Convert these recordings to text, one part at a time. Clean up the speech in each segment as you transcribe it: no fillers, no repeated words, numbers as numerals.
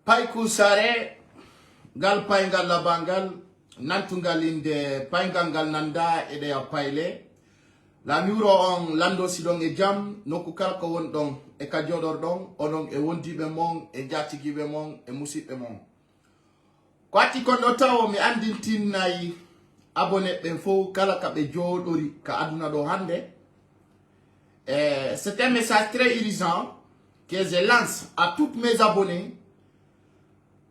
Paikou Sare, Gal Paingal Labangal, Nantungal inde Paingangal Nanda et de Paile, la muro on Lando Sidong et Jam, Nokukal Kawon Dong, et Kajodor Dong, Onong et Wondi Bemong, et Jati Gibemong, et Moussi Bemong. Kwati Kondota o mi andin tinnayi abonné ben fo kala kabe jodori ka aduna do hande. C'est un message très urgent que je lance à tous mes abonnés.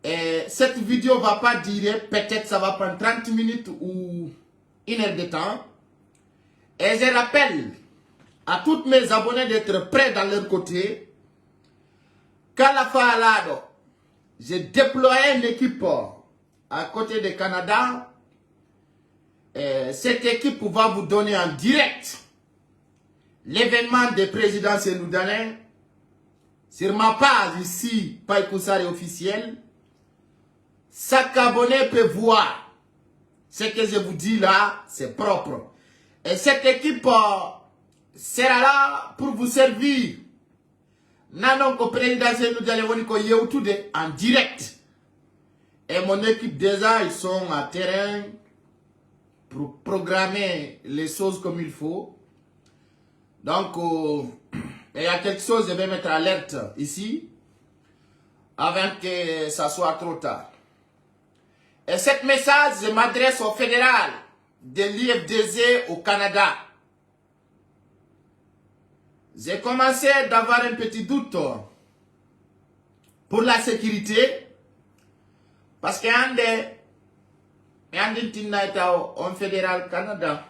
Cette vidéo va pas durer, peut-être ça va prendre 30 minutes ou 1 heure de temps. Et je rappelle à tous mes abonnés d'être prêts dans leur côté. Kalafalado, j'ai déployé une équipe à côté du Canada. Cette équipe va vous donner en direct l'événement des présidents sénoudanais sur ma page ici, Paikou Sare officiel. Chaque abonné peut voir ce que je vous dis là, c'est propre. Et cette équipe sera là pour vous servir. Nanon ko président sénoudanais en direct. Et mon équipe déjà, ils sont à terrain pour programmer les choses comme il faut. Donc, il y a quelque chose, je vais mettre alerte ici, avant que ça soit trop tard. Et cette message, je m'adresse au fédéral de l'IFDZ au Canada. J'ai commencé d'avoir un petit doute pour la sécurité, parce qu'il y a un fédéral Canada.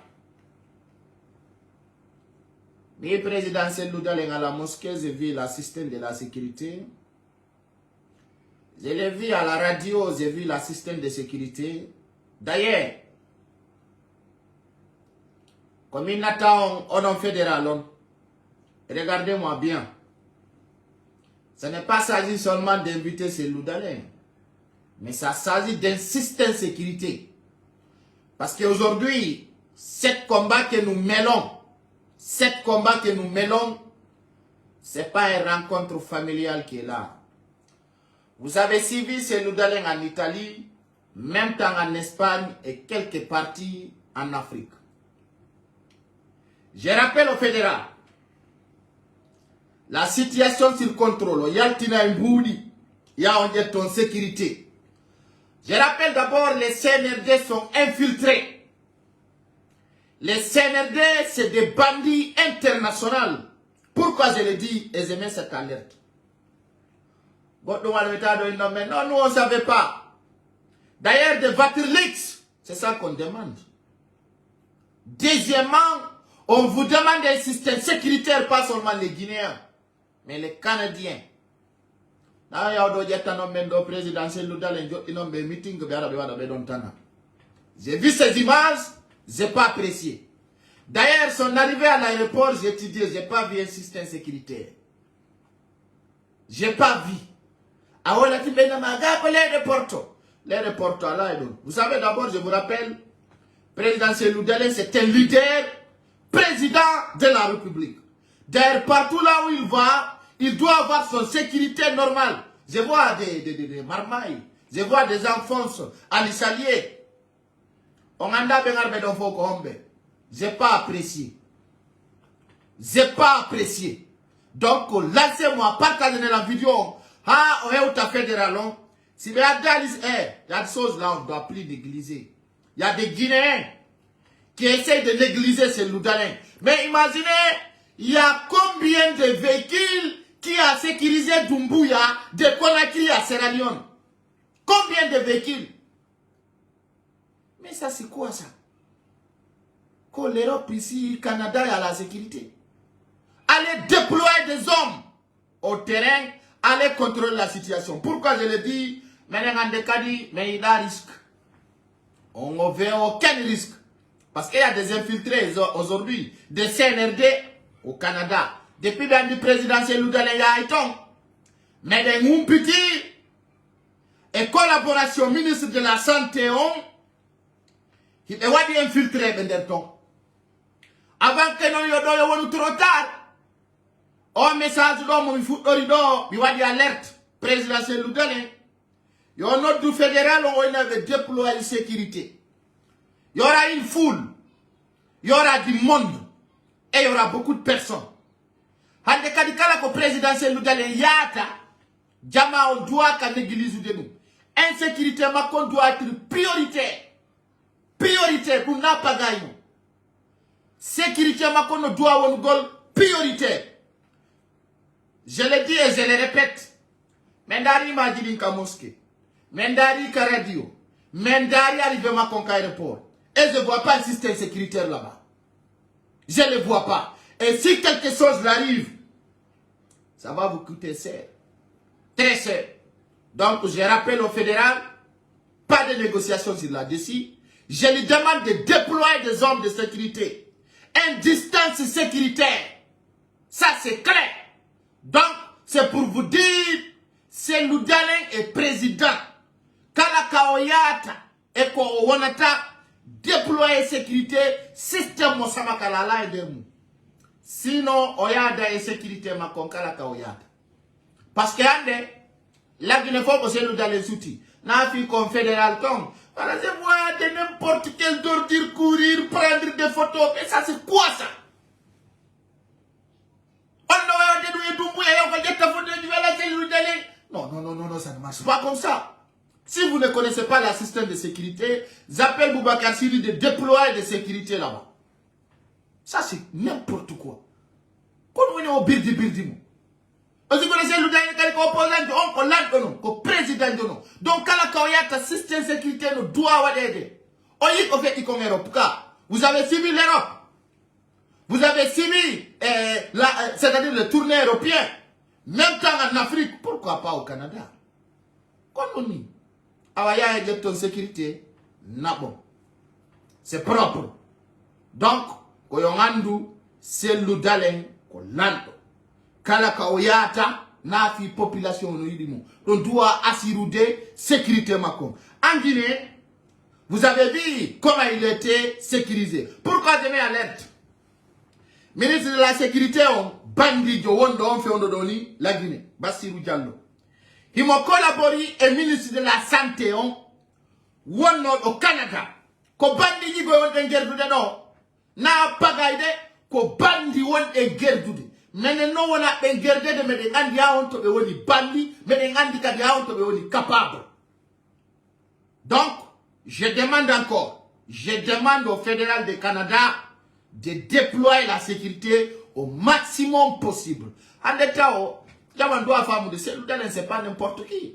Le président Sénoudanais à la mosquée, j'ai vu l'assistant de la sécurité. Je l'ai vu à la radio, j'ai vu l'assistant de sécurité. D'ailleurs, comme il attend un fédéral, regardez-moi bien. Ce n'est pas s'agit seulement d'inviter Sénoudanais, mais ça s'agit d'un système de sécurité. Parce qu'aujourd'hui, cette combat que nous mêlons, ce n'est pas une rencontre familiale qui est là. Vous avez suivi Sénoudanais en Italie, même temps en Espagne et quelques parties en Afrique. Je rappelle au fédéral, la situation sur contrôle, il y a une sécurité. Je rappelle d'abord, les CNRD sont infiltrés. Les CNRD, c'est des bandits internationaux. Pourquoi je le dis et je mets cette alerte? Non, nous on ne savait pas. D'ailleurs, des voitures leaks, c'est ça qu'on demande. Deuxièmement, on vous demande un système sécuritaire, pas seulement les Guinéens, mais les Canadiens. J'ai vu ces images, je n'ai pas apprécié. D'ailleurs, son arrivée à l'aéroport, j'ai étudié, je n'ai pas vu un système sécuritaire. Je n'ai pas vu. L'aéroport, vous savez, d'abord, je vous rappelle, président Sénoudanais, c'est un leader, président de la République. D'ailleurs, partout là où il va, il doit avoir son sécurité normale. Je vois des marmailles, je vois des enfants à l'Issalier. J'ai pas apprécié. J'ai pas apprécié. Donc, laissez-moi partager la vidéo. Ah, on est au fédéral. Si il y a des choses là, on ne doit plus négliger. Il y a des Guinéens qui essayent de négliger ces Sénoudanais. Mais imaginez, il y a combien de véhicules qui a sécurisé Doumbouya de Conakry à Sierra Leone? Combien de véhicules? Mais ça, c'est quoi ça? Que l'Europe ici, le Canada, a la sécurité. Allez déployer des hommes au terrain, allez contrôler la situation. Pourquoi je le dis? Mais il y a risque. On ne veut aucun risque. Parce qu'il y a des infiltrés aujourd'hui, des CNRD au Canada. Depuis le président Sénoudanais, il y a un mais des petits et collaboration ministre de la Santé, il y a infiltré. Avant que nous soyons trop tard, on message il y a alerte président Sénoudanais. Il y a un autre fédéral, on avait déployé la sécurité. Il y aura une foule. Il y aura du monde. Et il y aura beaucoup de personnes. Hande kadikala ko présidentiel nous d'aller yata. Jama on doit qu'à l'église de nous. Insécurité makon doit être prioritaire. Prioritaire pour n'a pas gagner. Sécurité makon doit on gol prioritaire. Je le dis et je le répète. Mendari m'a dit ka mosquée. Mendari ka radio. Mendari arrive makon ka aéroport. Et je ne vois pas le système sécuritaire là-bas. Je ne le vois pas. Et si quelque chose arrive, ça va vous coûter cher. Très cher. Donc, je rappelle au fédéral, pas de négociation sur là-dessus. Je lui demande de déployer des hommes de sécurité. Une distance sécuritaire. Ça, c'est clair. Donc, c'est pour vous dire, c'est Loudalen est président. Kalaka Oyata et ko Wanata déployer sécurité, système Mosamakala et Demu. Sinon, Oyada et sécurité Makonkalaka Oyata. Parce que là, il ne faut pas se nous dans les outils. N'a fait confédéral comme. Voilà, je vois de n'importe quel ordure courir, prendre des photos. Mais ça, c'est quoi ça? Non, non, non, non, non, ça ne marche pas comme ça. Si vous ne connaissez pas le système de sécurité, j'appelle Boubacar Sidi de déployer de sécurité là-bas. Ça, c'est n'importe quoi. Quand on est au birdi, vous connaissez le dernier opposant, le président de nous. Donc, quand il y a un système de sécurité, nous doit aider. Vous avez suivi l'Europe. Vous avez suivi, c'est-à-dire le tournée européen. Même temps en Afrique, pourquoi pas au Canada? Quand on dit, Awaya et ton sécurité, bon. C'est propre. Donc, Koyongandu, c'est l'Oudalen, Kolando. Kalaka Oyata, na fi population no yidimo. On doit assurer sécurité Macron. En Guinée, vous avez vu comment il était sécurisé. Pourquoi je mets alerte? Ministre de la sécurité, on bandit Wondo, on fait ondodoni, la Guinée, Bassirou Diallo. Il m'a collaboré et ministre de la santé, on Wondo au Canada. Ko bandi go on engerdude no. Na pagaide ko bandi won engerdude. Mais non, on a gardé de me andi a on to be woni bandi, mais andi kadi a on to be woni capable. Donc, je demande encore, je demande au fédéral du Canada de déployer la sécurité au maximum possible. En état, on doit faire de celle-là, c'est pas n'importe qui.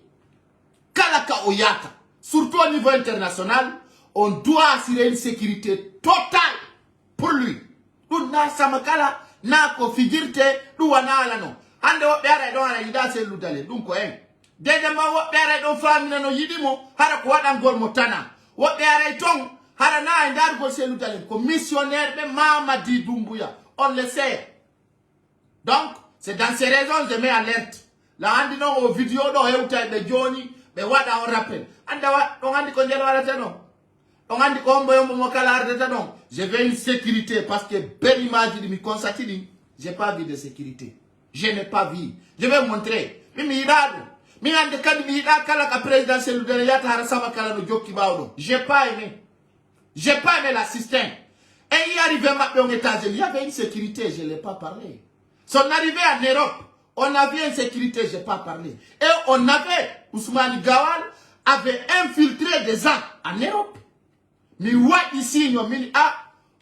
Kalaka Oyata, surtout au niveau international, on doit assurer une sécurité totale pour lui. Nous n'avons na ko figirte du wana ala no ande wo bere do ala yida se ludale dum ko en dede ma wo bere do famina no yidimo hara ko wadan gol motana wo bere ton hara na ndar go se ludale ko missionnaire be Mamadi Doumbouya on le sait. Donc c'est dans ces raisons je mets alerte la andi no o vidéo do hewta be joni be wada on rappel anda wa on andi ko ndel wala tano on andi ko mboyo mo kala arde tano. Je veux une sécurité parce que belle image de mi consacrer, j'ai pas vu de sécurité. Je n'ai pas vu. Je vais montrer. J'ai pas aimé. J'ai pas aimé l'assistant. Et il arrivait maintenant aux États-Unis. Il y avait une sécurité, je ne l'ai pas parlé. Son arrivée en Europe, on avait une sécurité, je n'ai pas parlé. Et on avait, Ousmane Gawal avait infiltré des gens en Europe. Mi wa ici no mini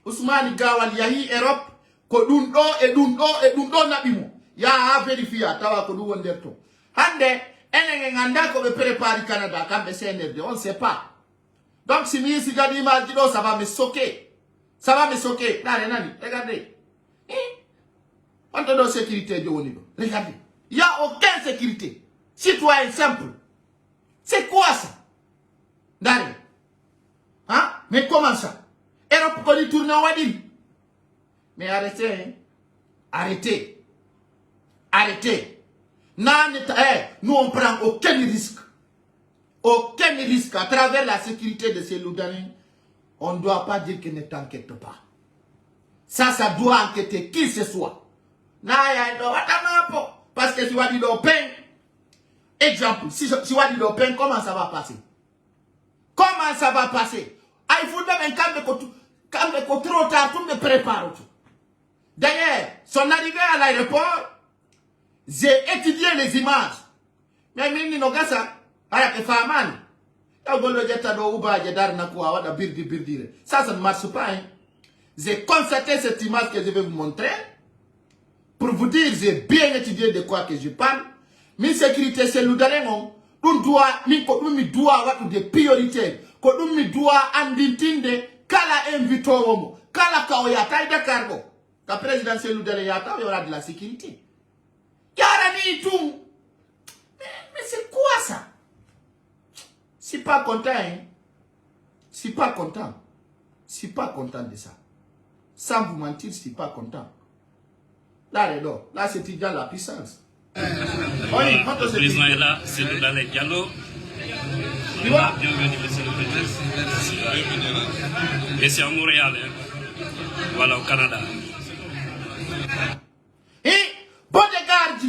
Ousmane Gawal yahi Europe ko dum do e dum do nabimo ya ha verifia tawa ko du wonderto hande enen nganda ko be préparer Canada kambe CNRD on sait pas. Donc si mi si gadi ma dido ça va me soquer nani regardez on te donne sécurité de woni do regardez il y a aucune sécurité citoyen simple c'est quoi ça Dari. Hein? Mais comment ça? Europe peut tourner en Wadil. Mais arrêtez, hein? Arrêtez. Arrêtez. Nous on prend aucun risque. Aucun risque à travers la sécurité de ces Loudanais. On ne doit pas dire qu'il ne t'enquête pas. Ça doit enquêter qui que ce soit. Parce que tu vas dire au pain. Exemple, si Wadi Le Pen, comment ça va passer? Comment ça va passer? Ah, il faut même quand me trop tard, tout me prépare. D'ailleurs, son arrivée à l'aéroport, j'ai étudié les images. Mais mimi no gasa, aya ke famani. Ya golo jeta do uba jedar na kuwa wada birdi. Ça ne marche pas. Hein. J'ai constaté cette image que je vais vous montrer. Pour vous dire, j'ai bien étudié de quoi que je parle. Mi sécurité c'est l'oudalengon. Nous doit avoir des priorités. Nous doit andintinde kala invito womo. Kala kaoyata ida cargo. Ka président c'est l'oudalengon, il y aura de la sécurité. Yara ni tout. Mais c'est quoi ça? Si pas content, hein? Si pas content. Si pas content de ça. Sans vous mentir, si pas content. Là, c'est déjà la puissance. Le président est là, c'est le Dalai Diallo. Bienvenue, monsieur le président. Et c'est à Montréal, hein? Voilà, au Canada. Et, bon garde,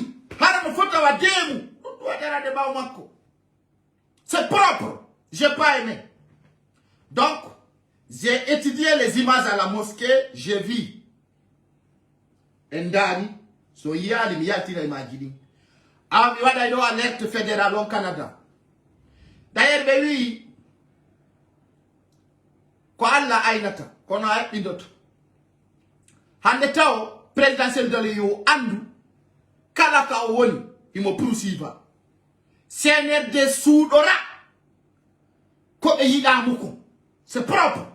c'est propre. J'ai pas aimé. Donc, j'ai étudié les images à la mosquée. J'ai vu. Ndani. So yali miyati na imagini. Ami wada ido alerte fédéral au Canada. D'ailleurs, ben oui. Ko alla aynata. Kono ay indoto. Hande taw présidentiel de l'U andu. Kala ka woni. Imo poursuiva. CNRD soudora. Ko e yida muko. C'est propre.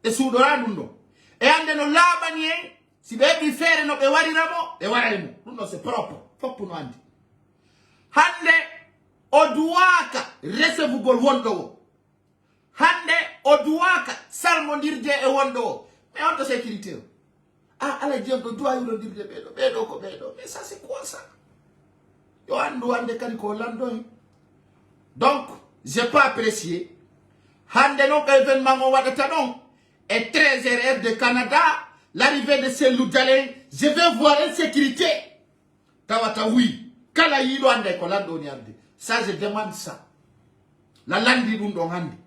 E soudora dundo. E ande no labanye. Si bebi faire no be wariramo, e warimo. Non c'est propre. Faut pour nous andi. Hande oduaka recevugol wondo. Hande oduaka salmondirde e wondo. Mais on de sécurité. Ah, ala djengo doa yulo dirde bedo ko bedo. Mais ça c'est quoi ça? Yo andu ande kali ko lando. Donc, j'ai pas apprécié. Hande no ka événement mo wadata non. Et 13h de Canada. L'arrivée de ces loups-d'Alain, je vais voir une sécurité. Tawata oui. Kala yilo ande kolando ni ande. Ça, je demande ça. La landi dundo handi.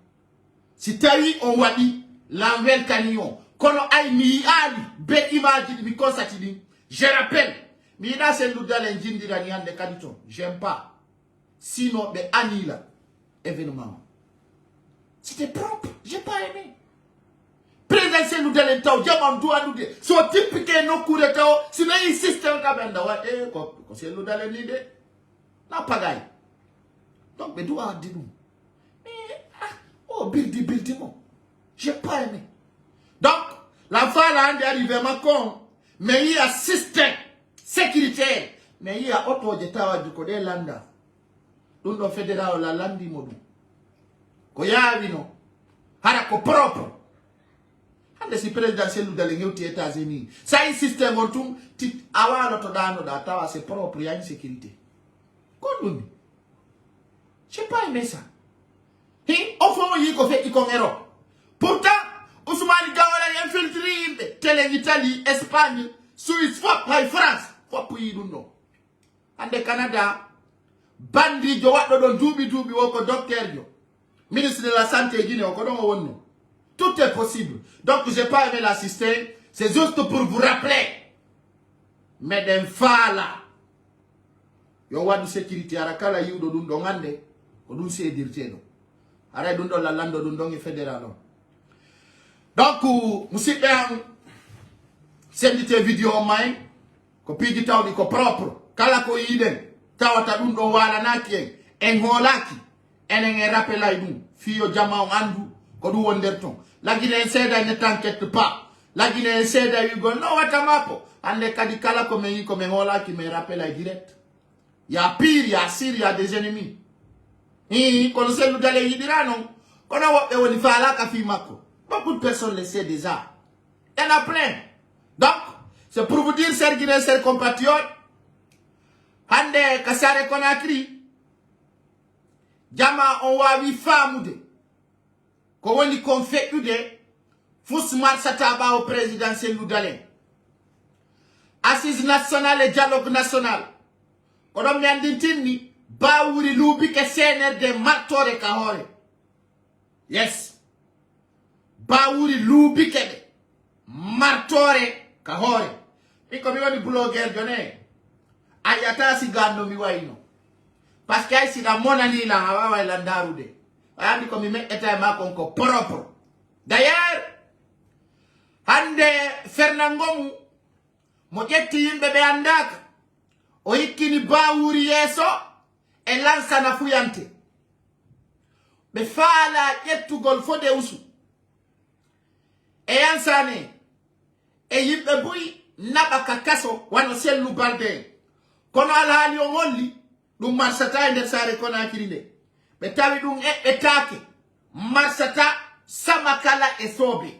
Si tawi on wadi, l'envers canyon. Kono ay mi ali, be imagine mi konsatini. Je rappelle, mi ina ces loups-d'Alain jindira ni ande kaditon. J'aime pas. Sinon, be anila. Événement. C'était propre. J'ai pas aimé. Présidentiel nous donne tao jamam doa nous de so typique no coup de tao si na système ka benda wa ko c'est nous dale ni de na pagay donc be doa di nous mais oh bildi mon j'ai pas aimé donc la fois là on est arrivé Macron mais il y a système sécuritaire mais il y a auto de tao du côté landa donc fédéral la landi modu ko yavi no hara ko propre. Si présidentiel nous d'aller aux États-Unis. Ça, un système on tourne, avoir notre dano d'Atawa, c'est propre, il y a une sécurité. Comme nous. Je n'ai pas aimé ça. Et au fond, il y a une erreur. Pourtant, Ousmane Gawala infiltré, tel Italie, Espagne, Suisse, France, faut pour y nous. En Canada, bandi, je vois dans dubi, au docteur, ministre de la Santé, Guinée, au Codon, tout est possible. Donc, je n'ai pas aimé l'assister. C'est juste pour vous rappeler. Mais d'un fala. Yo wadu sécurité. Arakala yu do dundongande. Odun se dirteno. Ara dundo la lando dundongi fédéral. Donc, monsieur Ben, c'est une vidéo en main. Ko pigi taw ko propre. Kala ko yiden. Tawata dundo wala nakien. En holaki. Enen rappela dum. Fiyo jama andu. Ko du wonderton. La Guinée seda ne t'inquiète pas. La Guinée seda you go no watamapo. Ande kadikala comme ngola qui me rappelle direct. Il y a pire, il y a Syrie, il y a des ennemis. Quand c'est nous d'aller y dire non. Quand on va faire la kafimako. Beaucoup de personnes le savent déjà. Il y en a plein. Donc, c'est pour vous dire, chers Guinéens, chers compatriotes, Ande Kassare Conakry, Jama on va vi famoude. Ko woni kon fe'ude Fousmar Sataba au présidentiel Loudalen. Assise nationale et dialogue national. Ko dom yandintini bawuri lubi ke senerde martore ka hore. Yes. Bawuri lubi kebe martore ka hore. Iko mi wani blogger jone. Ayata si gando mi waino. Parce que si la monani la hawa la ndarude. Ayandi ko mi me eta ma konko propre. D'ailleurs, hande Fernangomu mo jetti yimbe be andaka o yikkini bawuri yeso e lansa na fuyante be faala jettugol fode usu e yansane e yimbe buyi nabaka kaso wano sellu balde kono alhaali o ngolli dum marsata e nder sare kona kirinde be tawi dum e take marsata samakala e sobe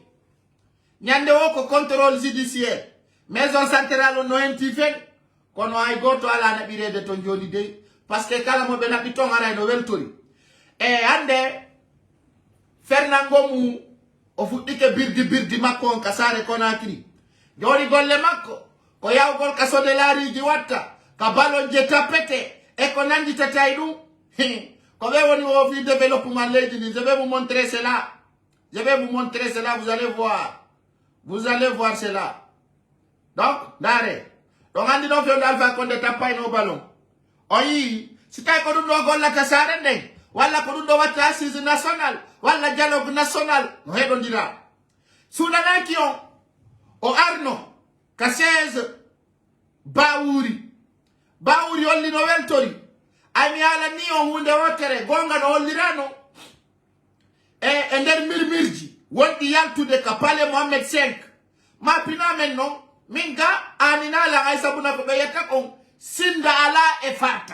nyande woko contrôle judiciaire maison centrale no entifen kono ay goto ala na birede to joni dey parce que kala mo be na biton ara no weltori e ande Fernangomu o fuddike birdi makko on kasare konakri joni golle makko ko yawgol kaso de laariji watta ka balon je tapete e ko nandi tatay dum ko be woni o fi développement leydi ni je vais vous montrer cela. Je vais vous montrer cela, vous allez voir. Vous allez voir cela. Donc, dare. Donc, on dit non, on alpha qu'on ne tape pas nos ballons. Oui, si tu as connu nos gols, la cassare, wala connu nos assise nationale, wala dialogue national, nous répondira. Sous la nation, au Arno, Kassez, Baouri, on lit Noël Tori, Ami ala ni on hunde wotere, gonga no lirano. E nder mirmirji wondi yaltude ka pale Mohammed 5 ma pina men non minga anina la ay sabuna ko be yetta ko sinda ala e farta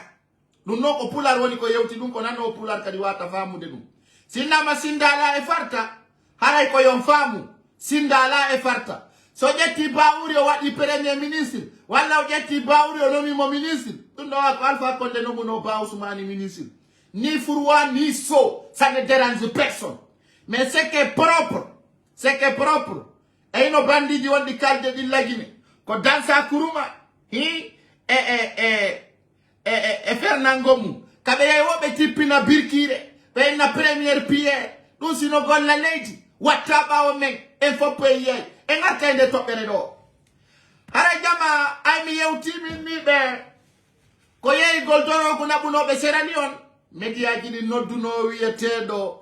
dum no ko pular woni ko yewti dum ko nanno pular kadi wata famude dum sinda ma sinda ala e farta haray ko yon famu sinda ala e farta so jetti Bawuri o wadi premier ministre walla o jetti Bawuri o nomi mo ministre dum no ko Alpha Condé no muno ba Ousmane ministre. Ni fourwa, ni so, ça ne dérange personne. Mais c'est que propre. C'est que propre. Et nos bandits di wandi kalde di lagine. Ko dansa kuruma. Fernangomu. Kabe wobe tipina birkire. Be na première pierre. Dun sino gol la lady. Wataba o men. Info payer. E ngata inde topere do. Hara jama ay mi yewti mi be. Ko yeyi gol doro kuna buno be serani on. Media jidi nodduno wiyetedo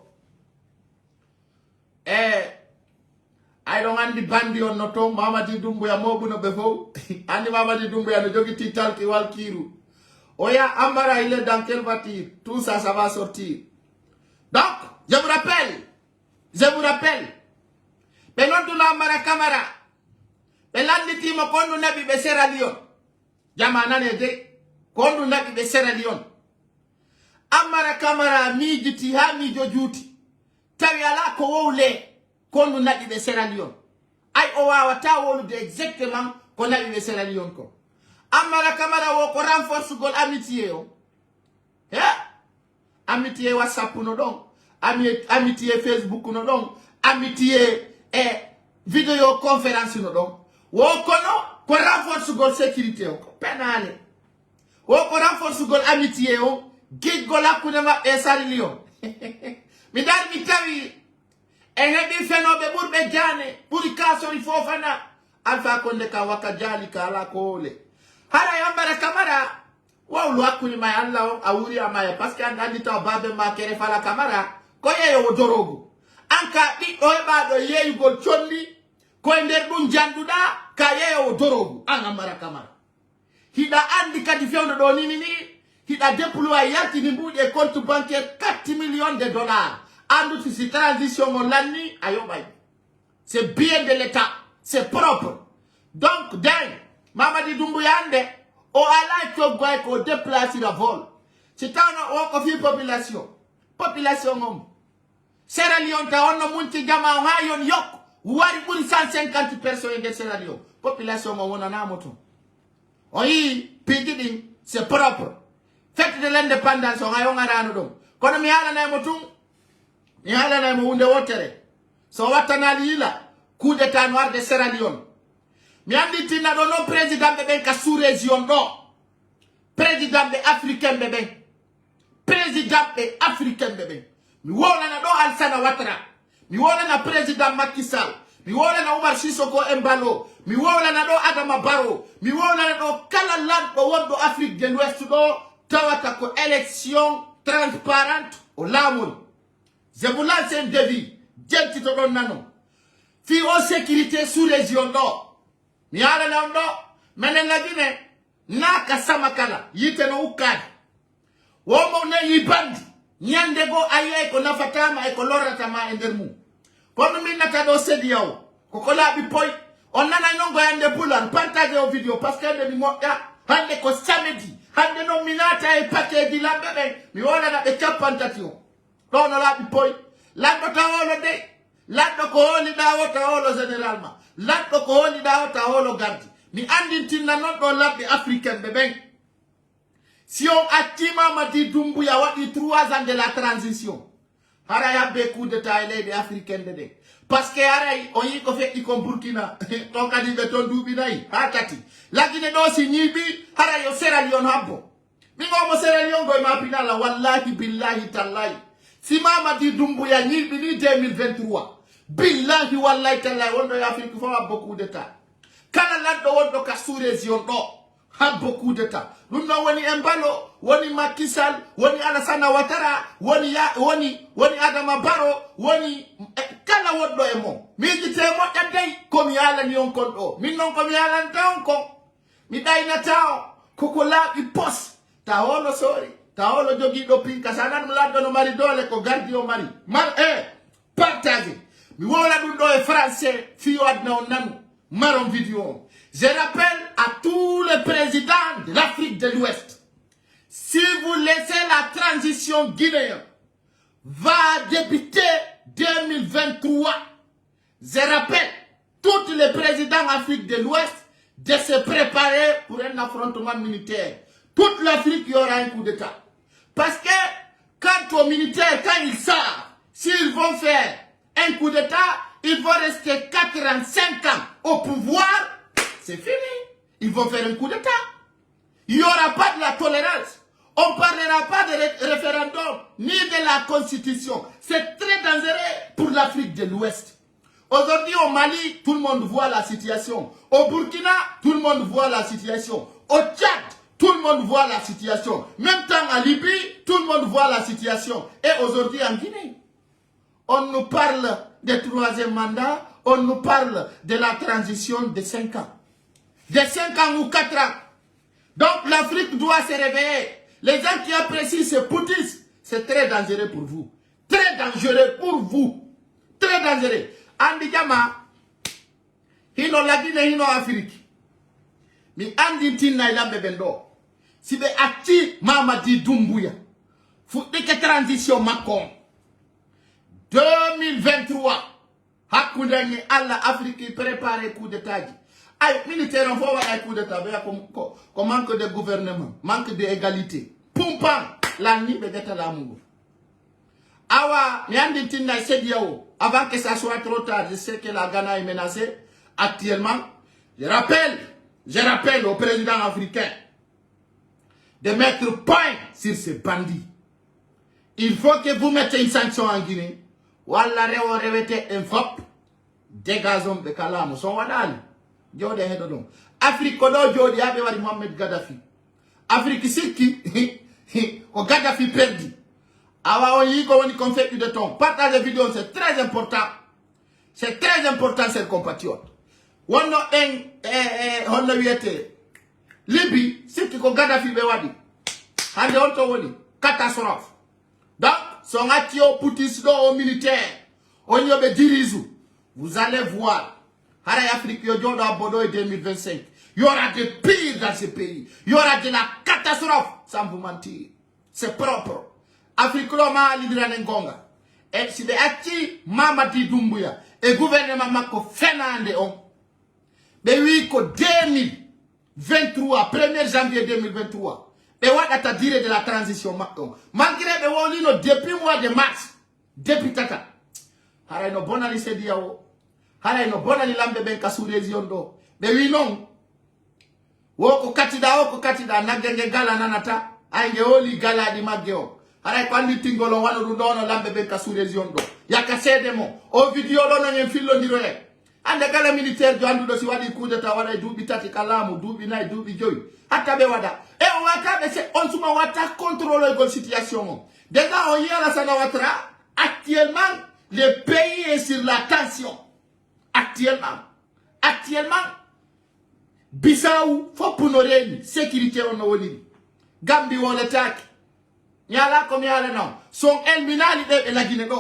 I don't andi bandi on no to Mamadi Doumbouya mobuno befo andi Mamadi Doumbouya no jogi tital ki wal kiru oya Amara il est dans quelle voiture tout ça va sortir. Donc je vous rappelle Benondu na Amara Camara belandi timo kondu nabi be Sierra Leone jamana ne de kondu nabi be Sierra Leone Amara Camara mi jiti ha mi jojuti tawi ala ko wowle kondu nabi be Sierra Leone ay o wawata wolude exactement ko nabi be Sierra Leone ko Amara Camara wo ko renforce gol amitié o amitié WhatsApp no don amitié Facebook no don amitié vidéo conférence no don wo kono ko renforce gol sécurité o ko penale wo ko renforce gol amitié o giggola kunema e Sierra Leone mi dar mi tawi e hebi fenobe burbe jane buri kasori Fofana Alpha Condé ka waka jali ka ala kole hara Amara Camara wawlu hakuni ma Allah awuri amaya parce que andi taw babe ma kere fala Camara ko yeyo dorogo anka di do ba do yeyu gol chonni ko nder dum janduda ka yeyo dorogo an Amara Camara hida andi kadi fewdo do ni hida déployer yaki ni mbude compte bancaire 4 millions de dollars andu ci transition mon l'année ayobay c'est bien de l'état c'est propre donc den Mamadi Doumbouya ande o ala to goy ko déplacer la vol c'est tawno o ko fi population ngom Sierra Leone ta onno munti jama ha yon yok wari buri 150 personnes de Sierra Leone population mo wona na moto oyi pigidin c'est propre fête de l'indépendance on ayo ngarano dum kono mi hala na motum mi hala na mo hunde wotere so watanali ila coup d'état noir de Sierra Leone mi andi tinna do no président be ben ka sous région do président be africain be ben président et africain bébé. Mi wola na do Alassane Ouattara. Mi wola na président Macky Sall. Mi wola na Umar Sissoko Embalo. Mi wola na do Adama Barrow. Mi wola na do kala land ko wondo Afrique de l'Ouest do tawata ko élection transparente au Lamoun. Je vous lance un défi. Djenti to don nano. Fi o sécurité sous région do. Mi ala na do. Menen la Guinée. Naka samakala. Yite no ukad. Womo ne yibandi. Nyande go aye ko nafatama e ko loratama endermu. Kono minna kado sedi yaw. Kokola bi poy. On nana nyongo yande pulan. Partage o video. Parce que de mi moya. Hande ko samedi. Hande no minata e pake di lambebe. Mi wala na be chapantatio. Kono la bi poy. Lando tawolo de. Lando ko holi dawo tawolo generalement. Lando ko holi dawo tawolo gardi. Mi andi tinna non do labbe africain bebe. Si on actima Mamadi Doumbouya wadi 3 ans de la transition. Haraya be coup d'état les africains de. Parce que haray on y ko fait iko Burkina. Ton kadi beton dubi nay. Hakati. La Guinée do si nyibi haray o Sierra Leone habbo. Mi mo Sierra Leone go ma pinala wallahi billahi tallahi. Si Mamadi Doumbouya nyibi ni 2023. Billahi wallahi tallahi wondo Afrique fo habbo coup d'état. Kala lado wondo ka sous région do. A beaucoup d'état. Nous n'avons ni Embalo, ni Macky Sall, ni Alassane Ouattara, ni Adama Barrow, ni kala wodo emo. Mi jite mo tadei komi ala ni onkondo. Mi non komi ala ntaonko. Mi dai na tao. Kokola i pos. Taolo sorry. Taolo jogi do pinka sanan mlado no mari dole ko gardi o mari. Partage. Mi wola dundo e français fiyo adna onanu. Maron vidéo. Je rappelle à tous les présidents de l'Afrique de l'Ouest, si vous laissez la transition guinéenne, va débuter 2023. Je rappelle tous les présidents d'Afrique de l'Ouest de se préparer pour un affrontement militaire. Toute l'Afrique, il y aura un coup d'État. Parce que quant aux militaires, quand ils savent, s'ils vont faire un coup d'État, ils vont rester 4 ans, 5 ans au pouvoir. C'est fini. Ils vont faire un coup d'État. Il n'y aura pas de la tolérance. On ne parlera pas de référendum ni de la constitution. C'est très dangereux pour l'Afrique de l'Ouest. Aujourd'hui au Mali, tout le monde voit la situation. Au Burkina, tout le monde voit la situation. Au Tchad, tout le monde voit la situation. Même temps en Libye, tout le monde voit la situation. Et aujourd'hui en Guinée, on nous parle de 3e mandat, on nous parle de la transition de 5 ans. De 5 ans ou 4 ans. Donc l'Afrique doit se réveiller. Les gens qui apprécient ce poutisme, c'est très dangereux pour vous. Très dangereux pour vous. Très dangereux. Andi jama, hino la Guinée, hino Afrique. Mi andi tinna ilambe bendo. Si be ati Mamadi Doumbouya. Fouti que transition Macron. 2023. Hakundani alla Afrique prépare coup d'état. Aïe, militaire, on va un coup d'état, comme manque de gouvernement, manque d'égalité. Pompam, la nuit de la mungu. Awa, nyandi tinna sediao, avant que ça soit trop tard, je sais que la Ghana est menacée actuellement. Je rappelle au président africain de mettre point sur ces bandits. Il faut que vous mettez une sanction en Guinée. Walla rewo rewete un fop. Dégazons de Kalam, son wadali. Jode hedodon. Afrique do jodi abe wari Mohamed Gaddafi. Afrique sikki ko Gaddafi perdu. Awa on yi ko woni conflit de ton. Partage la vidéo, c'est très important. C'est très important, chers compatriotes. Wono honno wiete Libye sikki ko Gaddafi be wadi. Hande on to woni catastrophe. Donc son atio poutis do au militaire. On yobe dirizu. Vous allez voir. Haray Afrique, il y aura Bodo 2025. Il y aura des pires dans ce pays. Il y aura de la catastrophe. Sans vous mentir. C'est propre. Afrique, l'homme l'idra n'engonga. Et si de acti, Mamadi Doumbouya. Et gouvernement Mako Fernande on. Mais oui, que 2023, 1er janvier 2023. Et what a dire de la transition Mako. Malgré le wolino depuis le mois de mars. Depuis tata. Haray no bonali se diao. Hala ino bona lambe ben kasure ziondo. Be wi non. Woko katida nagenge gala nanata. Ainge oli gala di mageo. Aray kwandi tingolo wano rudono lambe ben ka sous-région do. Yaka sede mo. O video do na nyen fillo ndiro e. Ande kala militaire jo andu do si wadi coup d'état wada dubi tati kalamu, dubi nay, dubi joy. Hatta be wada. E o wata be se on suma wata contrôler gol situation. Déjà on y a la sana watra. Actuellement, le pays est sur la tension. Actuellement, Bissau, faut pour nos règnes, sécurité on a woni. Gambie on attaque. Nyala comme yala non. Son elminali de la Guinée do.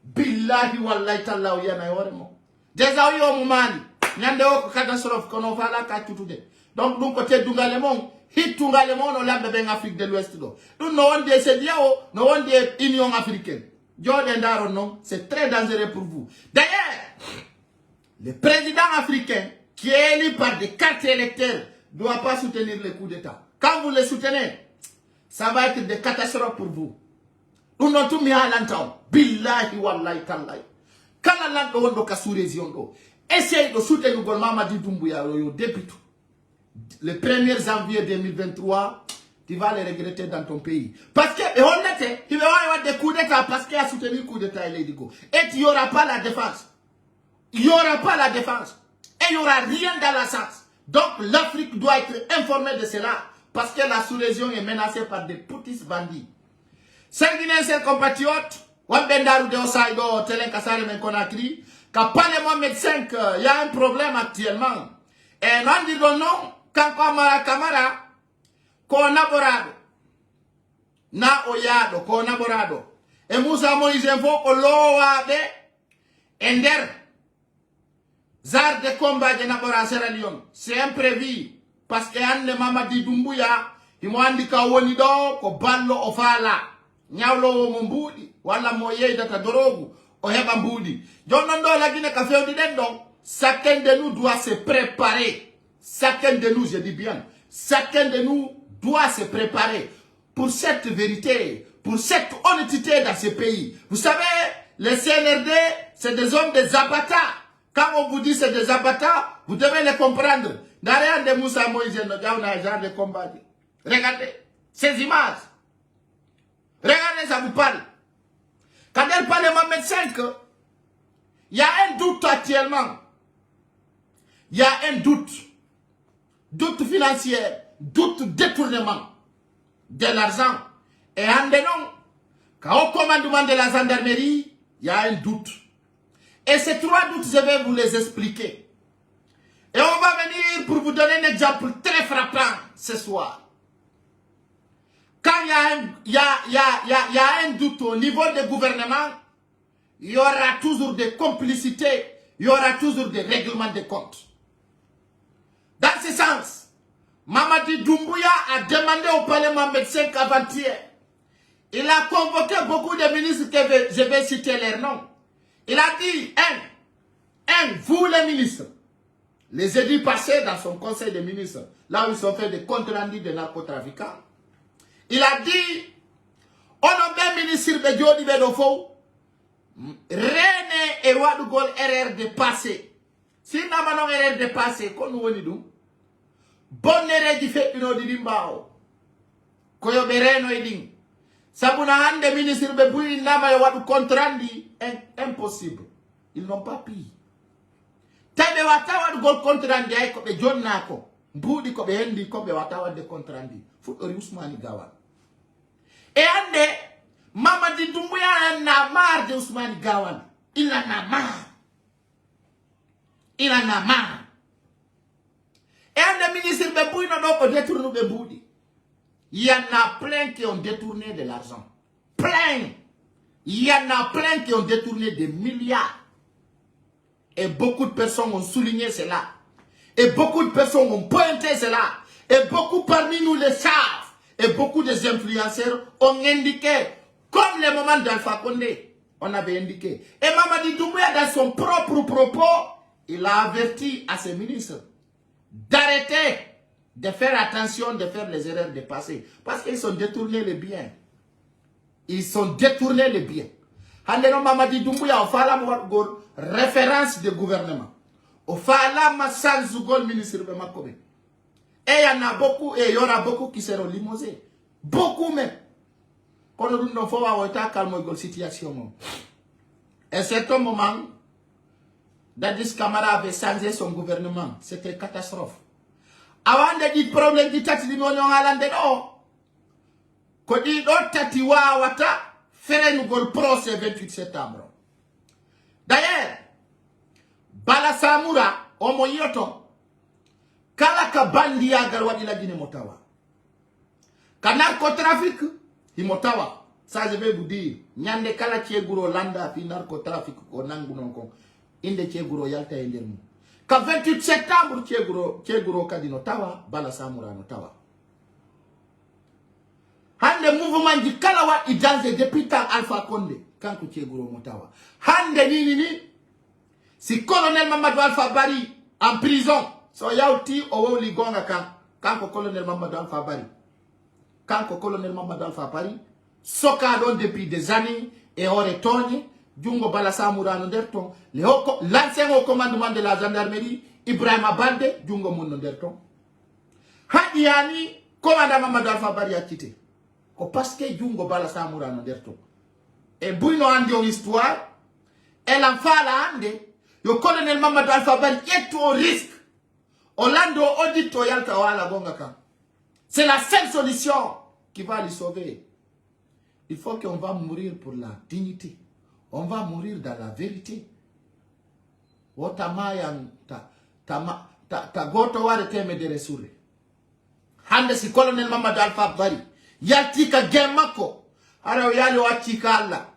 Billahi wallahi tallahi yana yoremo. Déjà yo mumani. Nyande o catastrophe kono fala ka tutude. Donc nous côté dungalemon, hit dungalemon on lambe ben Afrique de l'Ouest do. Nous no on de CEDEAO, no on de Union africaine. Jordan Daron non, c'est très dangereux pour vous. D'ailleurs, le président africain qui est élu par des cartes électeurs ne doit pas soutenir le coup d'État. Quand vous le soutenez, ça va être des catastrophes pour vous. Nous n'avons tout mis à l'entendre. Billahi wallahi tallahi. Quand la langue de sous-région, essayez de soutenir le Mamadi Doumbouya, le député. Le 1er janvier 2023, tu vas le regretter dans ton pays. Parce que, et on était, il va y avoir des coups d'État parce qu'il a soutenu le coup d'État et il n'y aura pas la défense. Il n'y aura pas la défense. Et il n'y aura rien dans la sens. Donc l'Afrique doit être informée de cela. Parce que la sous-région est menacée par des petits bandits. Sanguinaires, ses compatriotes, Wambendaru de Osaido, Telen Kassare Menkonakri, qu'à Parlement médecin, il y a un problème actuellement. Et non, dit non, quand Kamara, collaborado. Na oyado, collaborado. Et Moussa Moïse invoque l'OAD, Ender. Zar de combat de Nabora Sierra Leone. C'est imprévu. Parce que Anne Mamadi Doumbouya, il m'a dit que ko ballo ofala. Nyawlo mbudi. Wala moye data dorogu. Oheba mbudi. Jonondo la Guinée ka fait dendo. Chacun de nous doit se préparer. Chacun de nous, je dis bien. Chacun de nous doit se préparer pour cette vérité, pour cette honnêteté dans ce pays. Vous savez, les CNRD, c'est des hommes des abattas. Quand on vous dit c'est des abattas, vous devez les comprendre. Derrière de Moussa Moïse, genre de combat. Regardez ces images. Regardez, ça vous parle. Quand elle parle de médecin, il y a un doute actuellement. Il y a un doute. Doute financier, doute détournement de l'argent. Et en dénom, quand au commandement de la gendarmerie, il y a un doute. Et ces trois doutes, je vais vous les expliquer. Et on va venir pour vous donner un exemple très frappant ce soir. Quand il y a un doute au niveau du gouvernement, il y aura toujours des complicités, il y aura toujours des règlements de comptes. Dans ce sens, Mamadi Doumbouya a demandé au Parlement médecin qu'avant-hier, il a convoqué beaucoup de ministres que je vais citer leurs noms. Il a dit, vous les ministres, les édits passés dans son conseil des ministres, là où ils ont fait des comptes rendus de narcotrafiquants, il a dit, honorable ministre de Diodi Bedofo, René et roi du Gol erreur de passé. Si nous avons une erreur de passé, qu'on nous dit, bonne erreur de fait une autre dimbao. Koyo bereno eding. Sabuna hande ministre Bebouy nama ya wadu contrandi, impossible. Ils n'ont pas pu. Tabe watawa du Gol contrandi ay ko be jonna ko. Mbudi ko be hendi ko be watawa de contrandi. Fut ori Ousmane Gawan. Et ande, Mamadi Doumbouya en a marre de Ousmane Gawan. Il en a marre. Il en a marre. Et ande ministre Bebouy non ko détourne Beboudi. Il y en a plein qui ont détourné de l'argent. Plein. Il y en a plein qui ont détourné des milliards. Et beaucoup de personnes ont souligné cela. Et beaucoup de personnes ont pointé cela. Et beaucoup parmi nous le savent. Et beaucoup des influenceurs ont indiqué, comme le moment d'Alpha Condé, on avait indiqué. Et Mamadi Doumbouya, dans son propre propos, il a averti à ses ministres d'arrêter de faire attention, de faire les erreurs de passé. Parce qu'ils ont détourné les biens. Ils ont détourné les biens. Handeno Mamadi Doumbouya, au Falam Wadgol, référence de gouvernement. Au Falam Sanzugol, ministre de Makobe. Et il y en a beaucoup, et il y aura beaucoup qui seront limogés. Beaucoup même. kono dum no fo wa wota calme gol situation mom. Et c'est un moment, Dadis Camara avait changé son gouvernement. C'était une catastrophe. Avant de dire problème di tati di non alande do. Ko di do tati wa wata fere gol procès 28 septembre. D'ailleurs, Bala Samura omo yoto kala ka bandi agar wadi la Guinée motawa. Ka narcotrafic imotawa. Ça, je vais vous dire, nyande kala tieguro landa fi narcotrafic ko nangu non ko inde tieguro yalta e ndermu. Ka 28 septembre tieguro kadino tawa Bala Samura no tawa. Hande mouvement di kala wa idanze depuis temps Alpha Condé kanko tieguro mo tawa. Hande ni si colonel Mamadou Alpha Bari en prison so yauti o woli gonga kanko colonel Mamadou Alpha Bari. Kanko colonel Mamadou Alpha Bari soka don depuis des années et on retourne Jungo Bala Samura no derton l'ancien au commandement de la gendarmerie Ibrahima Balde Jungo mon no derton hadi yani commandant Mamadou Alpha Bari a quitté ko parce que Jungo Bala Samura no derton et buino andi on histoire et l'enfant la ande yo colonel Mamadou Alpha Bari est au risque Orlando audito yalta wala gonga kan c'est la seule solution qui va le sauver. Il faut qu'on va mourir pour la dignité. On va mourir dans la vérité. Otamayang ta goto ware teme de resure. Hande si colonel Mamadou Alpha Bari yatika gemako. Hara uyali watika alla.